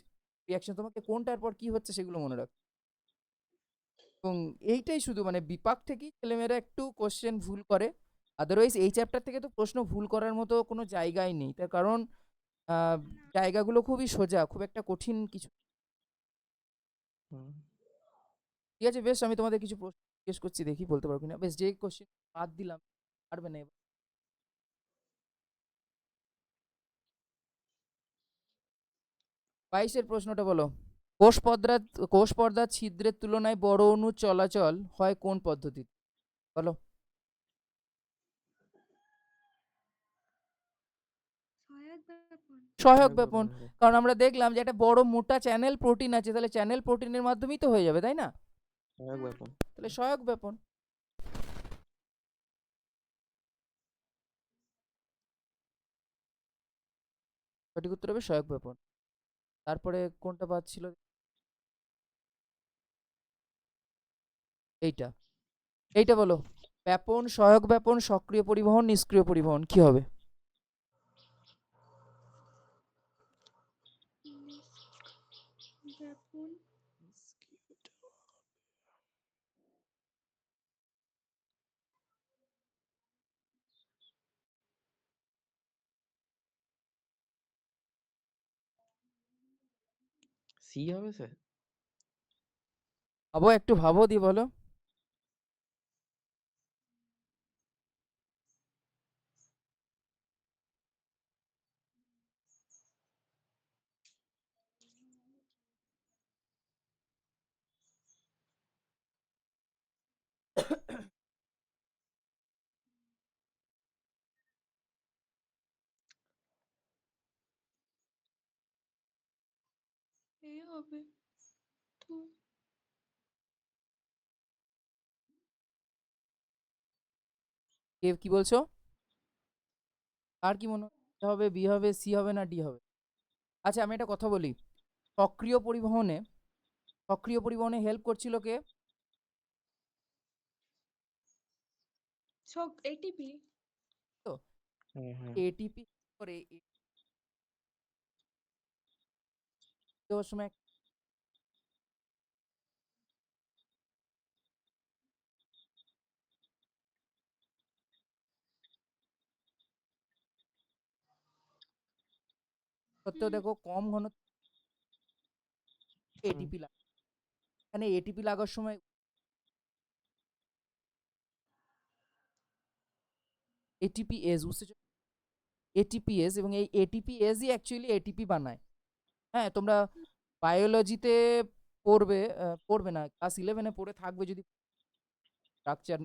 রিয়াকশন, তোমাকে কোনটার পর কি হচ্ছে সেগুলো মনে রাখ। এবং এইটাই শুধু মানে বিপাক থেকেই ছেলেমেয়েরা একটু কোশ্চেন ভুল করে, আদারওয়াইজ এই চ্যাপ্টার থেকে তো প্রশ্ন ভুল করার মতো কোনো জায়গাই নেই, তার কারণ আহ, জায়গাগুলো খুবই সোজা, খুব একটা কঠিন কিছু। হুম। ঠিক আছে, বেশ, আমি তোমাদের কিছু প্রশ্ন জিজ্ঞেস করছি, দেখি বলতে পারো কিনা। বেশ, যে কোশ্চেন বাদ দিলাম পারবে না এবার। 22-এর প্রশ্নটা বলো। কোষ পর্দার ছিদ্রের তুলনায় বড় অণু চলাচল হয় কোন পদ্ধতিতে? বলো। সহায়ক ব্যাপন। কারণ আমরা দেখলাম যে একটা বড় মোটা চ্যানেল প্রোটিন আছে, তাহলে চ্যানেল প্রোটিনের মাধ্যমেই তো হয়ে যাবে, তাই না? সহায়ক ব্যাপন। তাহলে সহায়ক ব্যাপন। সঠিক উত্তর হবে সহায়ক ব্যাপন। তারপরে কোনটা বাদ ছিল? এইটা। এইটা বলো। ব্যাপন, সহায়ক ব্যাপন, সক্রিয় পরিবহন, নিষ্ক্রিয় পরিবহন, কি হবে? ব্যাপন সি হবে স্যার? ভাবো, একটু ভাবো, দিয়ে বলো। এ হবে তো। কি বলছো? আর কি মনে হয়? A হবে, বি হবে, সি হবে, না ডি হবে? আচ্ছা, আমি একটা কথা বলি। সক্রিয় পরিবহনে সক্রিয় পরিবহনে হেল্প করছিল কে? এটিপি। তো হ্যাঁ। এটিপি করে দেওয়ার সময় সত্ত্বেও দেখো কম ঘন এটিপি লাগে। এখানে এটিপি লাগার সময় এটিপিএস উৎসেচক, এটিপিএস, এবং এই এটিপিএসই অ্যাকচুয়ালি এটিপি বানায়। হ্যাঁ, তোমরা বায়োলজিতে পড়বে, পড়বে না, ক্লাস 11-এ পড়ে থাকবে যদি স্ট্রাকচার।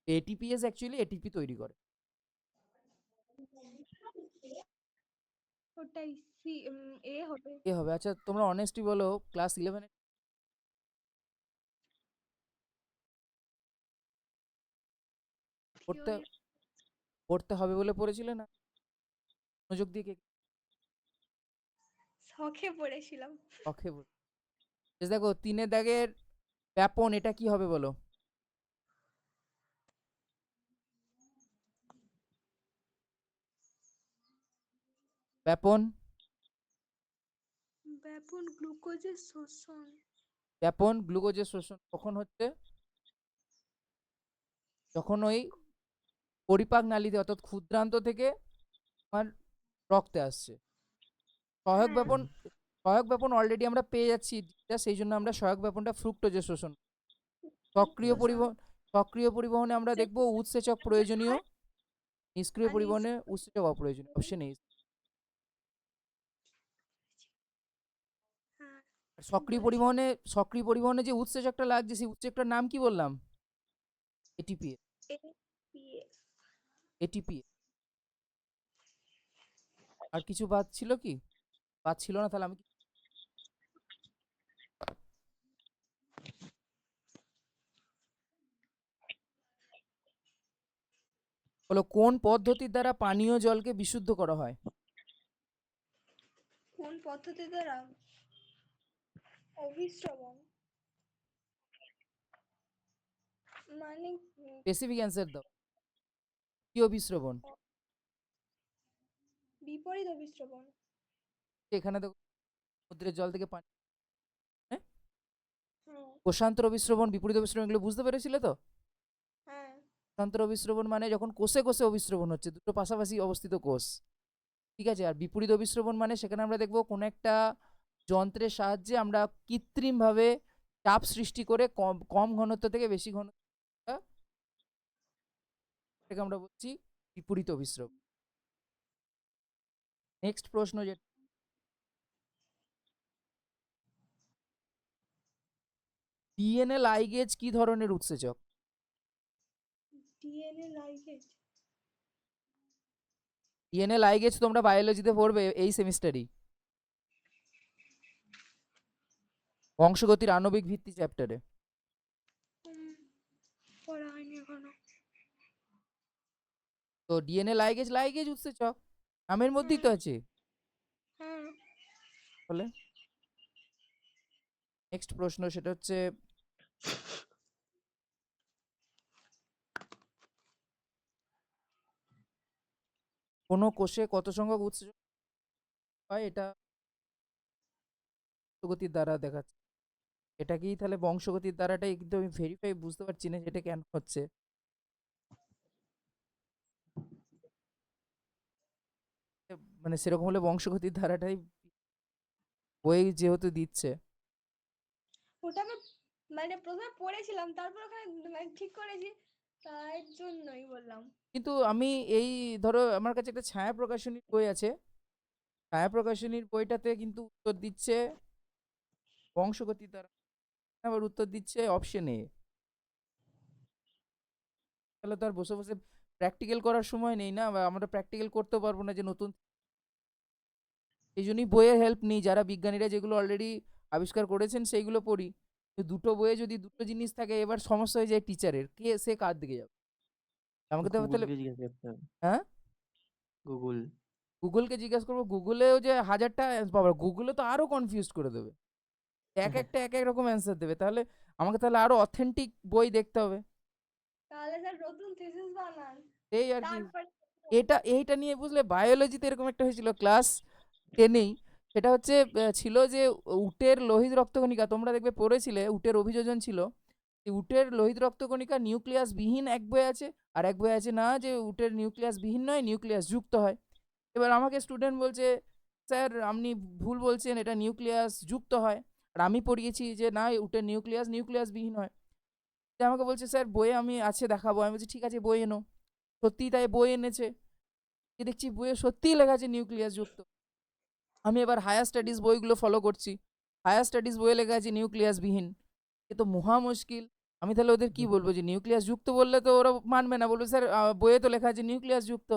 এটিপিএস অ্যাকচুয়ালি এটিপি তৈরি করে। ওটাই সি, এ হবে। এ হবে। আচ্ছা, তোমরা অনেস্টলি বলো, ক্লাস 11-এ পড়তে থিওরি পড়তে হবে বলে পড়েছিলে না? মনোযোগ দিয়ে শখে পড়েছিলাম। ওকে বল। দেখো 3-এর দাগের ব্যাপন, এটা কি হবে বলো? ব্যাপন। ব্যাপন গ্লুকোজের শোষণ। ব্যাপন গ্লুকোজের শোষণ কখন হচ্ছে? যখন ওই পরিপাক নালীতে, অর্থাৎ ক্ষুদ্রান্ত থেকে আমার রক্তে আসছে। সহায়ক হ্যাঁ। ব্যাপন, সহায়ক ব্যাপন অলরেডি আমরা পেয়ে যাচ্ছি, সেই জন্য আমরা সহায়ক ব্যাপনটা ফ্রুক্টোজের শোষণ। সক্রিয় পরিবহন, সক্রিয় পরিবহনে আমরা দেখব উৎসেচক প্রয়োজনীয়, নিষ্ক্রিয় পরিবহনে উৎসেচক অপ্রয়োজনীয়। Option A. হ্যাঁ, সক্রিয় পরিবহনে, সক্রিয় পরিবহনে যে উৎসেচকটা লাগছে, সেই উৎসেচকটার নাম কি বললাম? এটিপি। এপিএস। এটিপি। আর কিছু বাদ ছিল কি? বাদ ছিল না, তাহলে আমি বলো, কোন পদ্ধতির দ্বারা পানীয় জলকে বিশুদ্ধ করা হয়? কোন পদ্ধতি দ্বারা? অভিস্রবণ। মানে স্পেসিফিক অ্যান্সার দাও। কি অভিস্রবণ? বিপরীত অভিস্রবণ। এখানে দেখো সমুদ্রের জল থেকে পানি, হ্যাঁ? হ্যাঁ। কোষান্তর অভিস্রবণ, বিপরীত অভিস্রবণ, এগুলো বুঝতে পেরেছিলে তো? হ্যাঁ। কোষান্তর অভিস্রবণ মানে যখন কোষে কোষে অভিস্রবণ হচ্ছে, দুটো পাশাপাশি অবস্থিত কোষ, ঠিক আছে। আর বিপরীত অভিস্রবণ মানে সেখানে আমরা দেখবো কোন একটা যন্ত্রের সাহায্যে আমরা কৃত্রিমভাবে চাপ সৃষ্টি করে কম কম ঘনত্ব থেকে বেশি ঘনত্ব, এটাকে আমরা বলছি বিপরীত অভিস্রবণ। নেক্সট প্রশ্ন যে ডিএনএ লাইগেজ কি ধরনের উৎসেচক? ডিএনএ লাইগেজ ডিএনএ লাইগেজ তোমরা বায়োলজিতে পড়বে এই সেমিস্টারই, বংশগতির আণবিক ভিত্তি চ্যাপ্টারে। পড়া হয়নি এখনো। তো ডিএনএ লাইগেজ লাইগেজ উৎসেচক নামের মধ্যেই তো আছে। হ্যাঁ বলে নেক্সট প্রশ্ন সেটা হচ্ছে কোন কোষে কত সংখ্যক উৎসেচক হয় এটা বংশগতির দ্বারা দেখাচ্ছে। এটাকেই তাহলে বংশগতির দ্বারাটাই কিন্তু আমি ভেরিফাই বুঝতে পারছি না যেটা কেন হচ্ছে। মানে সেরকম হলে বংশগতির ধারাটাই বই যেহেতু দিচ্ছে। ওটা আমি মানে প্রথমে পড়েছিলাম, তারপর ওখানে মানে ঠিক করেছি, তার জন্যই বললাম। কিন্তু আমি এই ধরো আমার কাছে একটা ছায়া প্রকাশনীর বই আছে, ছায়া প্রকাশনীর বইটাতে কিন্তু উত্তর দিচ্ছে বংশগতির দ্বারা, আবার উত্তর দিচ্ছে অপশন এ। তাহলে তো আর বসে বসে প্র্যাকটিক্যাল করার সময় নেই না, বা আমরা প্র্যাকটিক্যাল করতে পারবো না যে নতুন। এই জন্যই বইয়ের হেল্প নিই, যারা বিজ্ঞানীরা যেগুলো অলরেডি আবিষ্কার করেছেন সেইগুলো পড়ি। তো দুটো বইয়ে যদি দুটো জিনিস থাকে, এবার সমস্যা হয়ে যায় টিচারের, কে সে কার দিকে যাবে? আমাকে তো তাহলে গুগলকে জিজ্ঞাসা করতে হবে। হ্যাঁ গুগল। গুগলকে জিজ্ঞাসা করবো, গুগলেও যে হাজারটা বাবা, গুগলে তো আরো কনফিউজ করে দেবে, এক একটা এক এক রকম অ্যান্সার দেবে। তাহলে আমাকে তাহলে আরো অথেন্টিক বই দেখতে হবে। তাহলে স্যার নতুন থিসিস বানান, এই আর কি। তারপর এইটা নিয়ে বুঝলে বায়োলজিতে এরকম একটা হয়েছিল ক্লাস 10-এই। সেটা হচ্ছে ছিল যে উটের লোহিত রক্তকণিকা, তোমরা দেখবে পড়েছিলে উটের অভিযোজন ছিল। এই উটের লোহিত রক্তকণিকা নিউক্লিয়াস বিহীন এক বই আছে, আর এক বই আছে না যে উটের নিউক্লিয়াস বিহীন নয়, নিউক্লিয়াস যুক্ত হয়। এবার আমাকে স্টুডেন্ট বলছে স্যার আপনি ভুল বলছেন, এটা নিউক্লিয়াস যুক্ত হয়। আর আমি পড়িয়েছি যে না উটের নিউক্লিয়াস নিউক্লিয়াস বিহীন হয়। যে আমাকে বলছে স্যার বইয়ে আমি আছে দেখাবো। আমি বলছি ঠিক আছে বই এনো। সত্যিই তাই বই এনেছে, দেখছি বইয়ে সত্যিই লেখা আছে নিউক্লিয়াস যুক্ত। আমি এবার হায়ার স্টাডিজ বইগুলো ফলো করছি, হায়ার স্টাডিজ বইয়ে লেখা আছে নিউক্লিয়াস বিহীন। এ তো মহা মুশকিল। আমি তাহলে ওদের কি বলবো যে নিউক্লিয়াস যুক্ত বললে তো ওরা মানবে না, বলবে স্যার বইয়ে তো লেখা আছে নিউক্লিয়াস যুক্ত,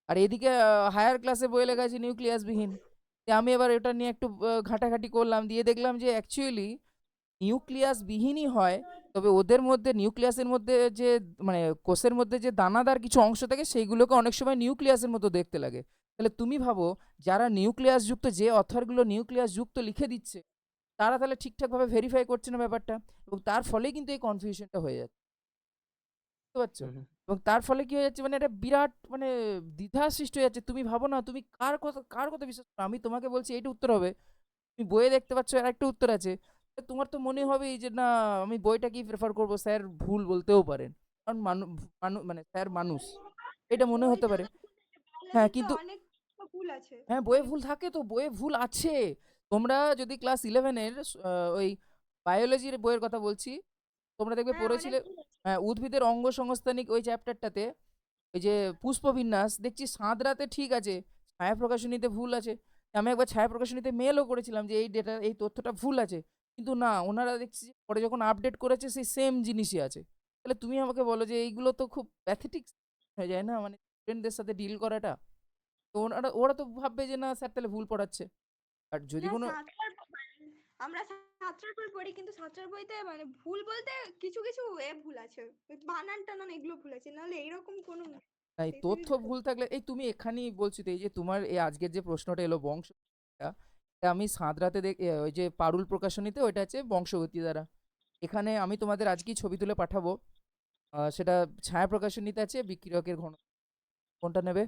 আর এদিকে হায়ার ক্লাসে বইয়ে লেখা আছে নিউক্লিয়াস বিহীন। আমি এবার এটা নিয়ে একটু ঘাটাঘাটি করলাম, দিয়ে দেখলাম যে অ্যাকচুয়ালি নিউক্লিয়াস বিহীনই হয়। তবে ওদের মধ্যে নিউক্লিয়াসের মধ্যে যে মানে কোষের মধ্যে যে দানাদার কিছু অংশ থাকে সেইগুলোকে অনেক সময় নিউক্লিয়াসের মতো দেখতে লাগে। তাহলে তুমি ভাবো যারা নিউক্লিয়াস যুক্ত, যে অথরগুলো নিউক্লিয়াস যুক্ত লিখে দিচ্ছে, তারা তাহলে ঠিকঠাকভাবে ভেরিফাই করছে না ব্যাপারটা, এবং তার ফলেই কিন্তু এই কনফিউশনটা হয়ে যাচ্ছে, বুঝতে পারছো? এবং তার ফলে কি হয়ে যাচ্ছে, মানে এটা বিরাট মানে দ্বিধা সৃষ্টি হয়ে যাচ্ছে। তুমি ভাবো না তুমি কার কথা বিশ্বাস করো? আমি তোমাকে বলছি এইটা উত্তর হবে, তুমি বইয়ে দেখতে পাচ্ছ আর একটা উত্তর আছে। তো তোমার তো মনে হবে যে না আমি বইটা কি প্রেফার করবো, স্যার ভুল বলতেও পারেন, কারণ মানে স্যার মানুষ, এটা মনে হতে বইটা পারে। হ্যাঁ বায়োলজিতে কিন্তু অনেক ভুল আছে, হ্যাঁ বইয়ে অনেক। ভুল থাকে, তো বইয়ে ভুল আছে। তোমরা যদি ক্লাস 11-এর ওই বায়োলজির বইয়ের কথা বলছি, তোমরা দেখবে হ্যাঁ অনেক পড়েছিলে ভুল আছে। উদ্ভিদের অঙ্গ সংস্থানিক ওই চ্যাপ্টারটাতে, ওই যে পুষ্পবিন্যাস দেখছি সাঁতরাতে ঠিক আছে, ছায়া প্রকাশনীতে ভুল আছে। আমি একবার ছায়া প্রকাশনীতে মেলও করেছিলাম যে এই তথ্যটা ভুল আছে, কিন্তু না ওনারা দেখছি যে পরে যখন আপডেট করেছে সেই সেম জিনিসই আছে। তাহলে তুমি আমাকে বলো যে এইগুলো তো খুব প্যাথেটিক হয়ে যায় না, মানে স্টুডেন্টদের সাথে ডিল করাটা। তো ওরা ওরা তো ভাববে যে না স্যার তাহলে ভুল পড়াচ্ছে। আর যদি না কোনো আমরা সাঁতরার বই পড়ি, কিন্তু সাঁতরার বইতে মানে ভুল বলতে কিছু কিছু ভুল আছে, বানান টানান এগুলো ভুল আছে, নাহলে এইরকম কোনো এই তথ্য ভুল থাকলে, এই তুমি এখানেই বলছি তো, এই যে তোমার এই আজকের যে প্রশ্নটা এলো বংশ, এটা আমি সাঁতরাতে ওই যে পারুল প্রকাশনীতে ওইটা আছে বংশগতি দ্বারা। এখানে আমি তোমাদের আজকেই ছবি তুলে পাঠাবো, সেটা ছায়া প্রকাশনীতে আছে বিক্রিয়কের ঘন। কোনটা নেবে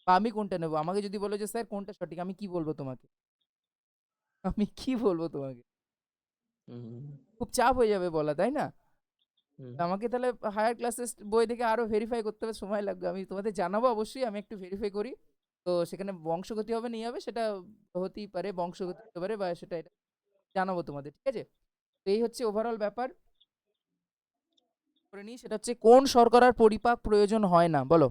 বা আমি কোনটা নেবো? আমাকে যদি বলো যে স্যার কোনটা সঠিক, আমি কি বলবো তোমাকে? আমি কি বলবো তোমাকে? খুব চাপ হয়ে যাবে বলা, তাই না? আমাকে তাহলে হায়ার ক্লাসেস বই থেকে আরো ভেরিফাই করতে হবে, সময় লাগবে। আমি তোমাদের জানাবো অবশ্যই, আমি একটু ভেরিফাই করি। তো সেখানে বংশগতি হবে নিয়ে হবে, সেটা হতেই পারে, বংশগতি হতে পারে, বা সেটা এটা জানাবো তোমাদের, ঠিক আছে? তো এই হচ্ছে ওভারঅল ব্যাপার। করে নিই সেটা হচ্ছে কোন শর্করার পরিপাক প্রয়োজন হয় না, বলো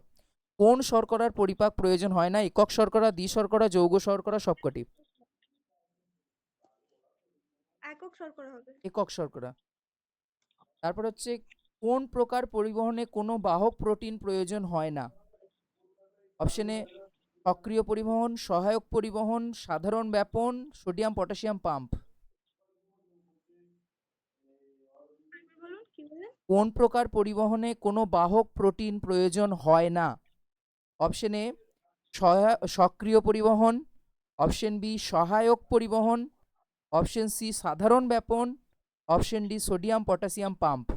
কোন শর্করার পরিপাক প্রয়োজন হয় না? একক শর্করা, দ্বিশর্করা, যৌগ শর্করা, সবকটি? একক শর্করা হবে। একক শর্করা। তারপর হচ্ছে কোন প্রকার পরিবহনে কোনো বাহক প্রোটিন প্রয়োজন হয় না? অপশন এ সক্রিয় পরিবহন, সহায়ক পরিবহন, সাধারণ ব্যাপন, সোডিয়াম পটাশিয়াম পাম্প। বলুন কি বললেন? কোন প্রকার পরিবহনে কোনো বাহক প্রোটিন প্রয়োজন হয় না? অপশন এ সক্রিয় পরিবহন, অপশন বি সহায়ক পরিবহন, অপশন সি সাধারণ ব্যাপন, option D sodium potassium pump.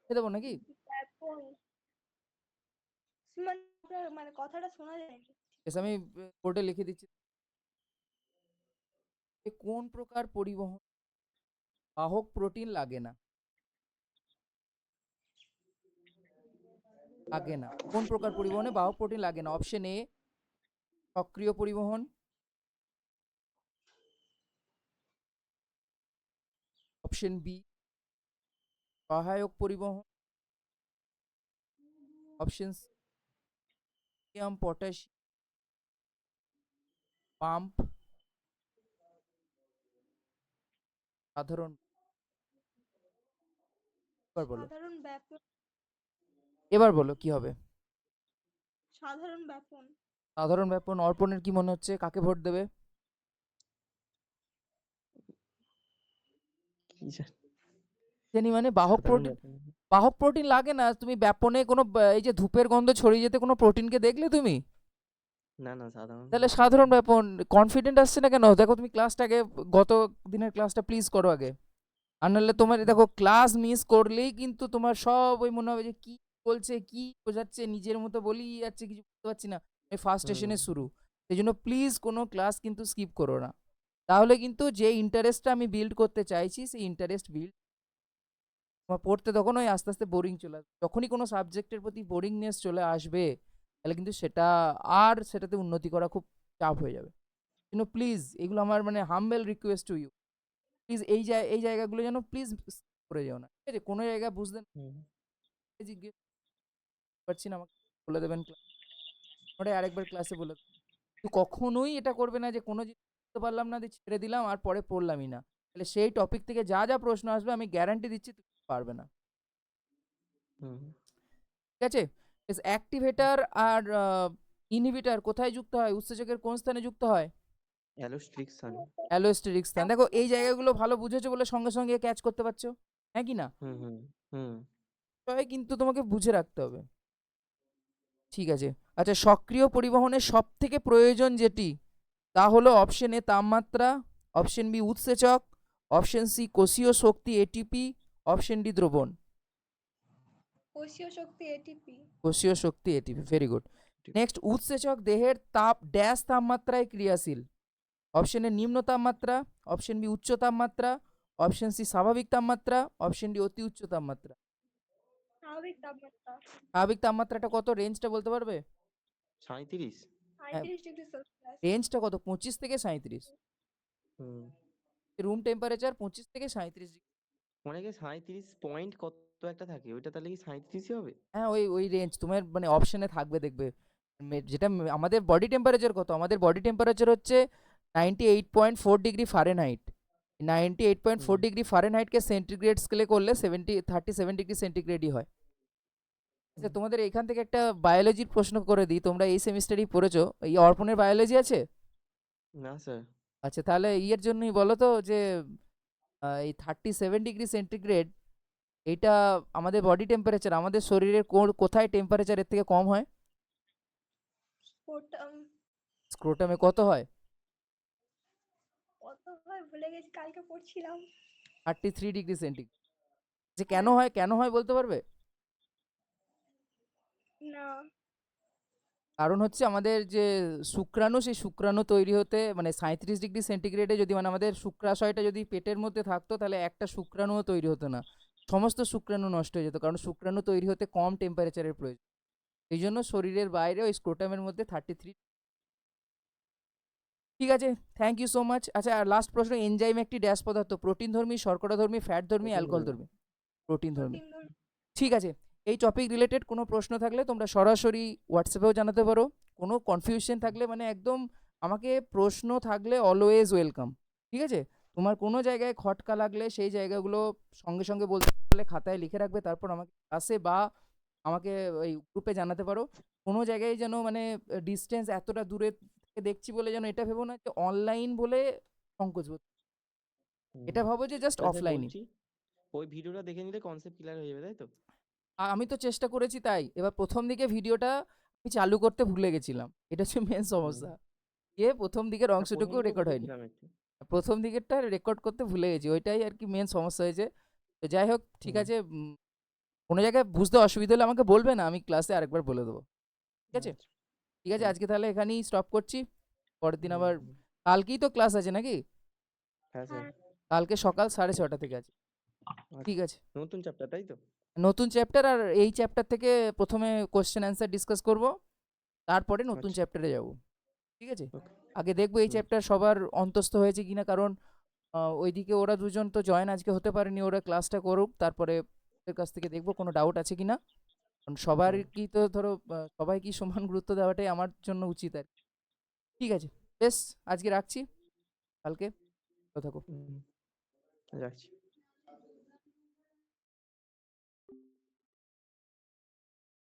দেবো নাকি? ব্যাপন মানে মানে কথাটা শোনা যায় না। বেশ, আমি বোর্ডে লিখে দিচ্ছি। কোন প্রকার পরিবহন বাহক প্রোটিন লাগে না? লাগে না। কোন প্রকার পরিবহনে বাহক প্রোটিন লাগে না? অপশন এ সক্রিয় পরিবহন, অপশন বি সহায়ক পরিবহন, option C sodium potassium pump, সাধারণ। এবার বলো, সাধারণ ব্যাপন। এবার বলো কি হবে? সাধারণ ব্যাপন। সাধারণ ব্যাপন। অর্পণের কি মনে হচ্ছে, কাকে ভোট দেবে? কি জানি, জানি মানে বাহক সাধারণ প্রোটিন, ব্যাপার। বাহক প্রোটিন লাগে না। তুমি ব্যাপনে কোনো এই যে ধূপের গন্ধ ছড়িয়ে যেতে কোনো প্রোটিনকে দেখলে তুমি? না না, সাধারণ তাহলে সাধারণ ব্যাপন। কনফিডেন্ট আসছে না কেন? দেখো তুমি ক্লাসটাকে, গত দিনের ক্লাসটা প্লিজ করো আগে। আর নাহলে তোমার দেখো ক্লাস মিস করলেই কিন্তু তোমার সব ওই মনে হবে যে কি বলছে, কি বোঝাচ্ছে, নিজের মতো বলি যাচ্ছে, কিছু বুঝতে পারছি না। এই ফার্স্ট সেশনে শুরু, সেই জন্য প্লিজ কোনো ক্লাস কিন্তু স্কিপ করো না। তাহলে কিন্তু যে ইন্টারেস্টটা আমি বিল্ড করতে চাইছি সেই ইন্টারেস্ট বিল্ড তোমার পড়তে তখন ওই আস্তে আস্তে বোরিং চলে আসবে। যখনই কোনো সাবজেক্টের প্রতি বোরিংনেস চলে আসবে তাহলে কিন্তু সেটা আর সেটাতে উন্নতি করা খুব চাপ হয়ে যাবে। কিন্তু প্লিজ এগুলো আমার মানে humble request to you, please এই জায়গাগুলো যেন প্লিজ করে যেও না, ঠিক আছে? কোনো জায়গা বুঝতে না জিজ্ঞেস পারছি না, আমাকে বলে দেবেন, ওটাই আরেকবার ক্লাসে বলে দেবেন। কিন্তু কখনোই এটা করবে না যে কোনো জিনিস বুঝতে পারলাম না দিয়ে ছেড়ে দিলাম আর পরে পড়লামই না। তাহলে সেই টপিক থেকে যা যা প্রশ্ন আসবে আমি গ্যারান্টি দিচ্ছি তুমি পারবে না, ঠিক আছে? অ্যাক্টিভেটর আর ইনহিবিটর কোথায় যুক্ত হয়? উৎসেচকের কোন স্থানে যুক্ত হয়? অ্যালোস্ট্রিক স্থান। অ্যালোস্টেরিক স্থান। দেখো এই জায়গাগুলো ভালো বুঝেছো বলে সঙ্গে সঙ্গে ক্যাচ করতে পারছো, হ্যাঁ কি না? হুম হুম হুম তবে কিন্তু তোমাকে বুঝে রাখতে হবে, ঠিক আছে? আচ্ছা, সক্রিয় পরিবহনের সব থেকে প্রয়োজন যেটি, তা হলো অপশন এ তাপমাত্রা, অপশন বি উৎসেচক, অপশন সি কোষীয় শক্তি এটিপি, অপশন ডি দ্রবণ। কোষীয় শক্তি এটিপি। কোষীয় শক্তি এটিপি, ভেরি গুড। ঠিক। নেক্সট, উৎসেচক দেহের ড্যাশ তাপমাত্রায় ক্রিয়াশীল? অপশন এ নিম্ন তাপমাত্রা, অপশন বি উচ্চ তাপমাত্রা, অপশন সি স্বাভাবিক তাপমাত্রা, অপশন ডি অতি উচ্চ তাপমাত্রা। স্বাভাবিক তাপমাত্রা। স্বাভাবিক তাপমাত্রাটা কত, রেঞ্জটা বলতে পারবে? 37। 35 ডিগ্রি সেলসিয়াস। রেঞ্জটা কত? 25 থেকে 37। হুম রুম টেম্পারেচার 25 থেকে 37 ডিগ্রি। অনেকে 37 পয়েন্ট কত একটা থাকে, ওইটা তাহলে কি 37ই হবে? হ্যাঁ, ওই ওই রেঞ্জ তোমার মানে অপশনে থাকবে, দেখবে। যেটা আমাদের বডি টেম্পারেচার কত, আমাদের বডি টেম্পারেচার হচ্ছে 98.4 ডিগ্রি ফারেনহাইট। 98.4 হুম ডিগ্রি ফারেনহাইটকে সেন্টিগ্রেড স্কেলে করলে 37 ডিগ্রি সেন্টিগ্রেডই হয়। আচ্ছা, হুম। তোমাদের এখান থেকে একটা বায়োলজির প্রশ্ন করে দিই, তোমরা এই সেমিস্টারই পড়েছো, এই অর্পণের বায়োলজি আছে? না স্যার। আচ্ছা, তাহলে ইয়ের জন্যই বলো তো যে এই 37 ডিগ্রি সেন্টিগ্রেড, এইটা আমাদের বডি টেম্পারেচার, আমাদের শরীরের কোথায় টেম্পারেচার এর থেকে কম হয়? ওটা স্ক্রোটামে কত হয়? কত হয় ভুলে গেছি, কালকে পড়ছিলাম। 33 ডিগ্রি সেন্টিগ্রেড। যে কেন হ্যাঁ। হয়, কেন হয় বলতে পারবে? না। কারণ হচ্ছে আমাদের যে শুক্রাণু, সেই শুক্রাণু তৈরি হতে মানে 37 ডিগ্রি সেন্টিগ্রেডে যদি মানে আমাদের শুক্রাশয়টা যদি পেটের মধ্যে থাকতো তাহলে একটা শুক্রাণুও তৈরি হতো না, সমস্ত শুক্রাণু নষ্ট হয়ে যেত, কারণ শুক্রাণু তৈরি হতে কম টেম্পারেচারের প্রয়োজন। এই জন্য শরীরের বাইরে ওই স্ক্রোটামের মধ্যে 33। ঠিক আছে, থ্যাংক ইউ সো মাচ। আচ্ছা, আর লাস্ট প্রশ্ন, এনজাইম একটি ড্যাশ পদার্থ, প্রোটিন ধর্মী, শর্করা ধর্মী, ফ্যাট ধর্মী, প্রোটিন অ্যালকোহল ধর্মী। ধর্মী? প্রোটিন ধর্মী। প্রোটিন ধর্মী। ঠিক আছে, এই টপিক রিলেটেড কোনো প্রশ্ন থাকলে তোমরা সরাসরি হোয়াটসঅ্যাপেও জানাতে পারো। কোনো কনফিউশন থাকলে মানে একদম আমাকে প্রশ্ন থাকলে অলওয়েজ ওয়েলকাম। ঠিক আছে, তোমার কোনো জায়গায় খটকা লাগলে সেই জায়গাগুলো সঙ্গে সঙ্গে বলতে পারলে খাতায় লিখে রাখবে, তারপর আমাকে আসে বা আমাকে ওই গ্রুপে জানাতে পারো। কোনো জায়গায় যেন মানে ডিস্টেন্স এতটা দূরে থেকে দেখছি বলে যেন এটা ভেবো না যে অনলাইন বলে সংকোচ বোধ, এটা ভাবো যে জাস্ট তাহলে অফলাইনে। বলছি ওই ভিডিওটা দেখে নিলে কনসেপ্ট ক্লিয়ার হয়ে যাবে, তাই তো? আমি তো চেষ্টা করেছি তাই। এবার প্রথম দিকে ভিডিওটা আমি চালু করতে ভুলে গেছিলাম, এটা হচ্ছে মেন সমস্যা। প্রথম দিকের হ্যাঁ, অংশটুকু প্রথম দিকে রেকর্ড হয়নি, দেখেছিলাম একটু। প্রথম দিকেরটা রেকর্ড করতে ভুলে গেছি, ওইটাই আর কি মেন সমস্যা হয়েছে। তো যাই হোক, ঠিক হুম, আছে, কোনো জায়গায় বুঝতে অসুবিধা হলে আমাকে বলবে না, আমি ক্লাসে আরেকবার বলে দেবো। ঠিক আছে, আচ্ছা। ঠিক আছে, হুম, আজকে তাহলে এখানেই স্টপ করছি। পরের দিন হুম, আবার হুম। কালকেই তো ক্লাস আছে নাকি? হ্যাঁ স্যার। হ্যাঁ। কালকে সকাল 6:30 থেকে আছে। ঠিক আচ্ছা, আছে, নতুন চ্যাপ্টার তাই তো? নতুন চ্যাপ্টার, আর এই চ্যাপ্টার থেকে প্রথমে কোশ্চেন অ্যান্সার ডিসকাস করব, তারপরে নতুন আচ্ছা, চ্যাপ্টারে যাব। ঠিক আছে, ওকে। আগে দেখবো এই হুম, চ্যাপ্টার সবার অন্তস্থ হয়েছে কিনা, কারণ ওইদিকে ওরা দুজন তো জয়েন আজকে হতে পারেনি, ওরা ক্লাসটা করুক, তারপরে ওদের কাছ থেকে দেখবো কোনো ডাউট আছে কিনা। কারণ সবার হুম, কি তো ধরো সবাই কি সমান গুরুত্ব দেওয়াটাই আমার জন্য উচিত আর কি। ঠিক আছে, বেশ, আজকে রাখছি, কালকে ভালো থাকো। হুম, রাখছি।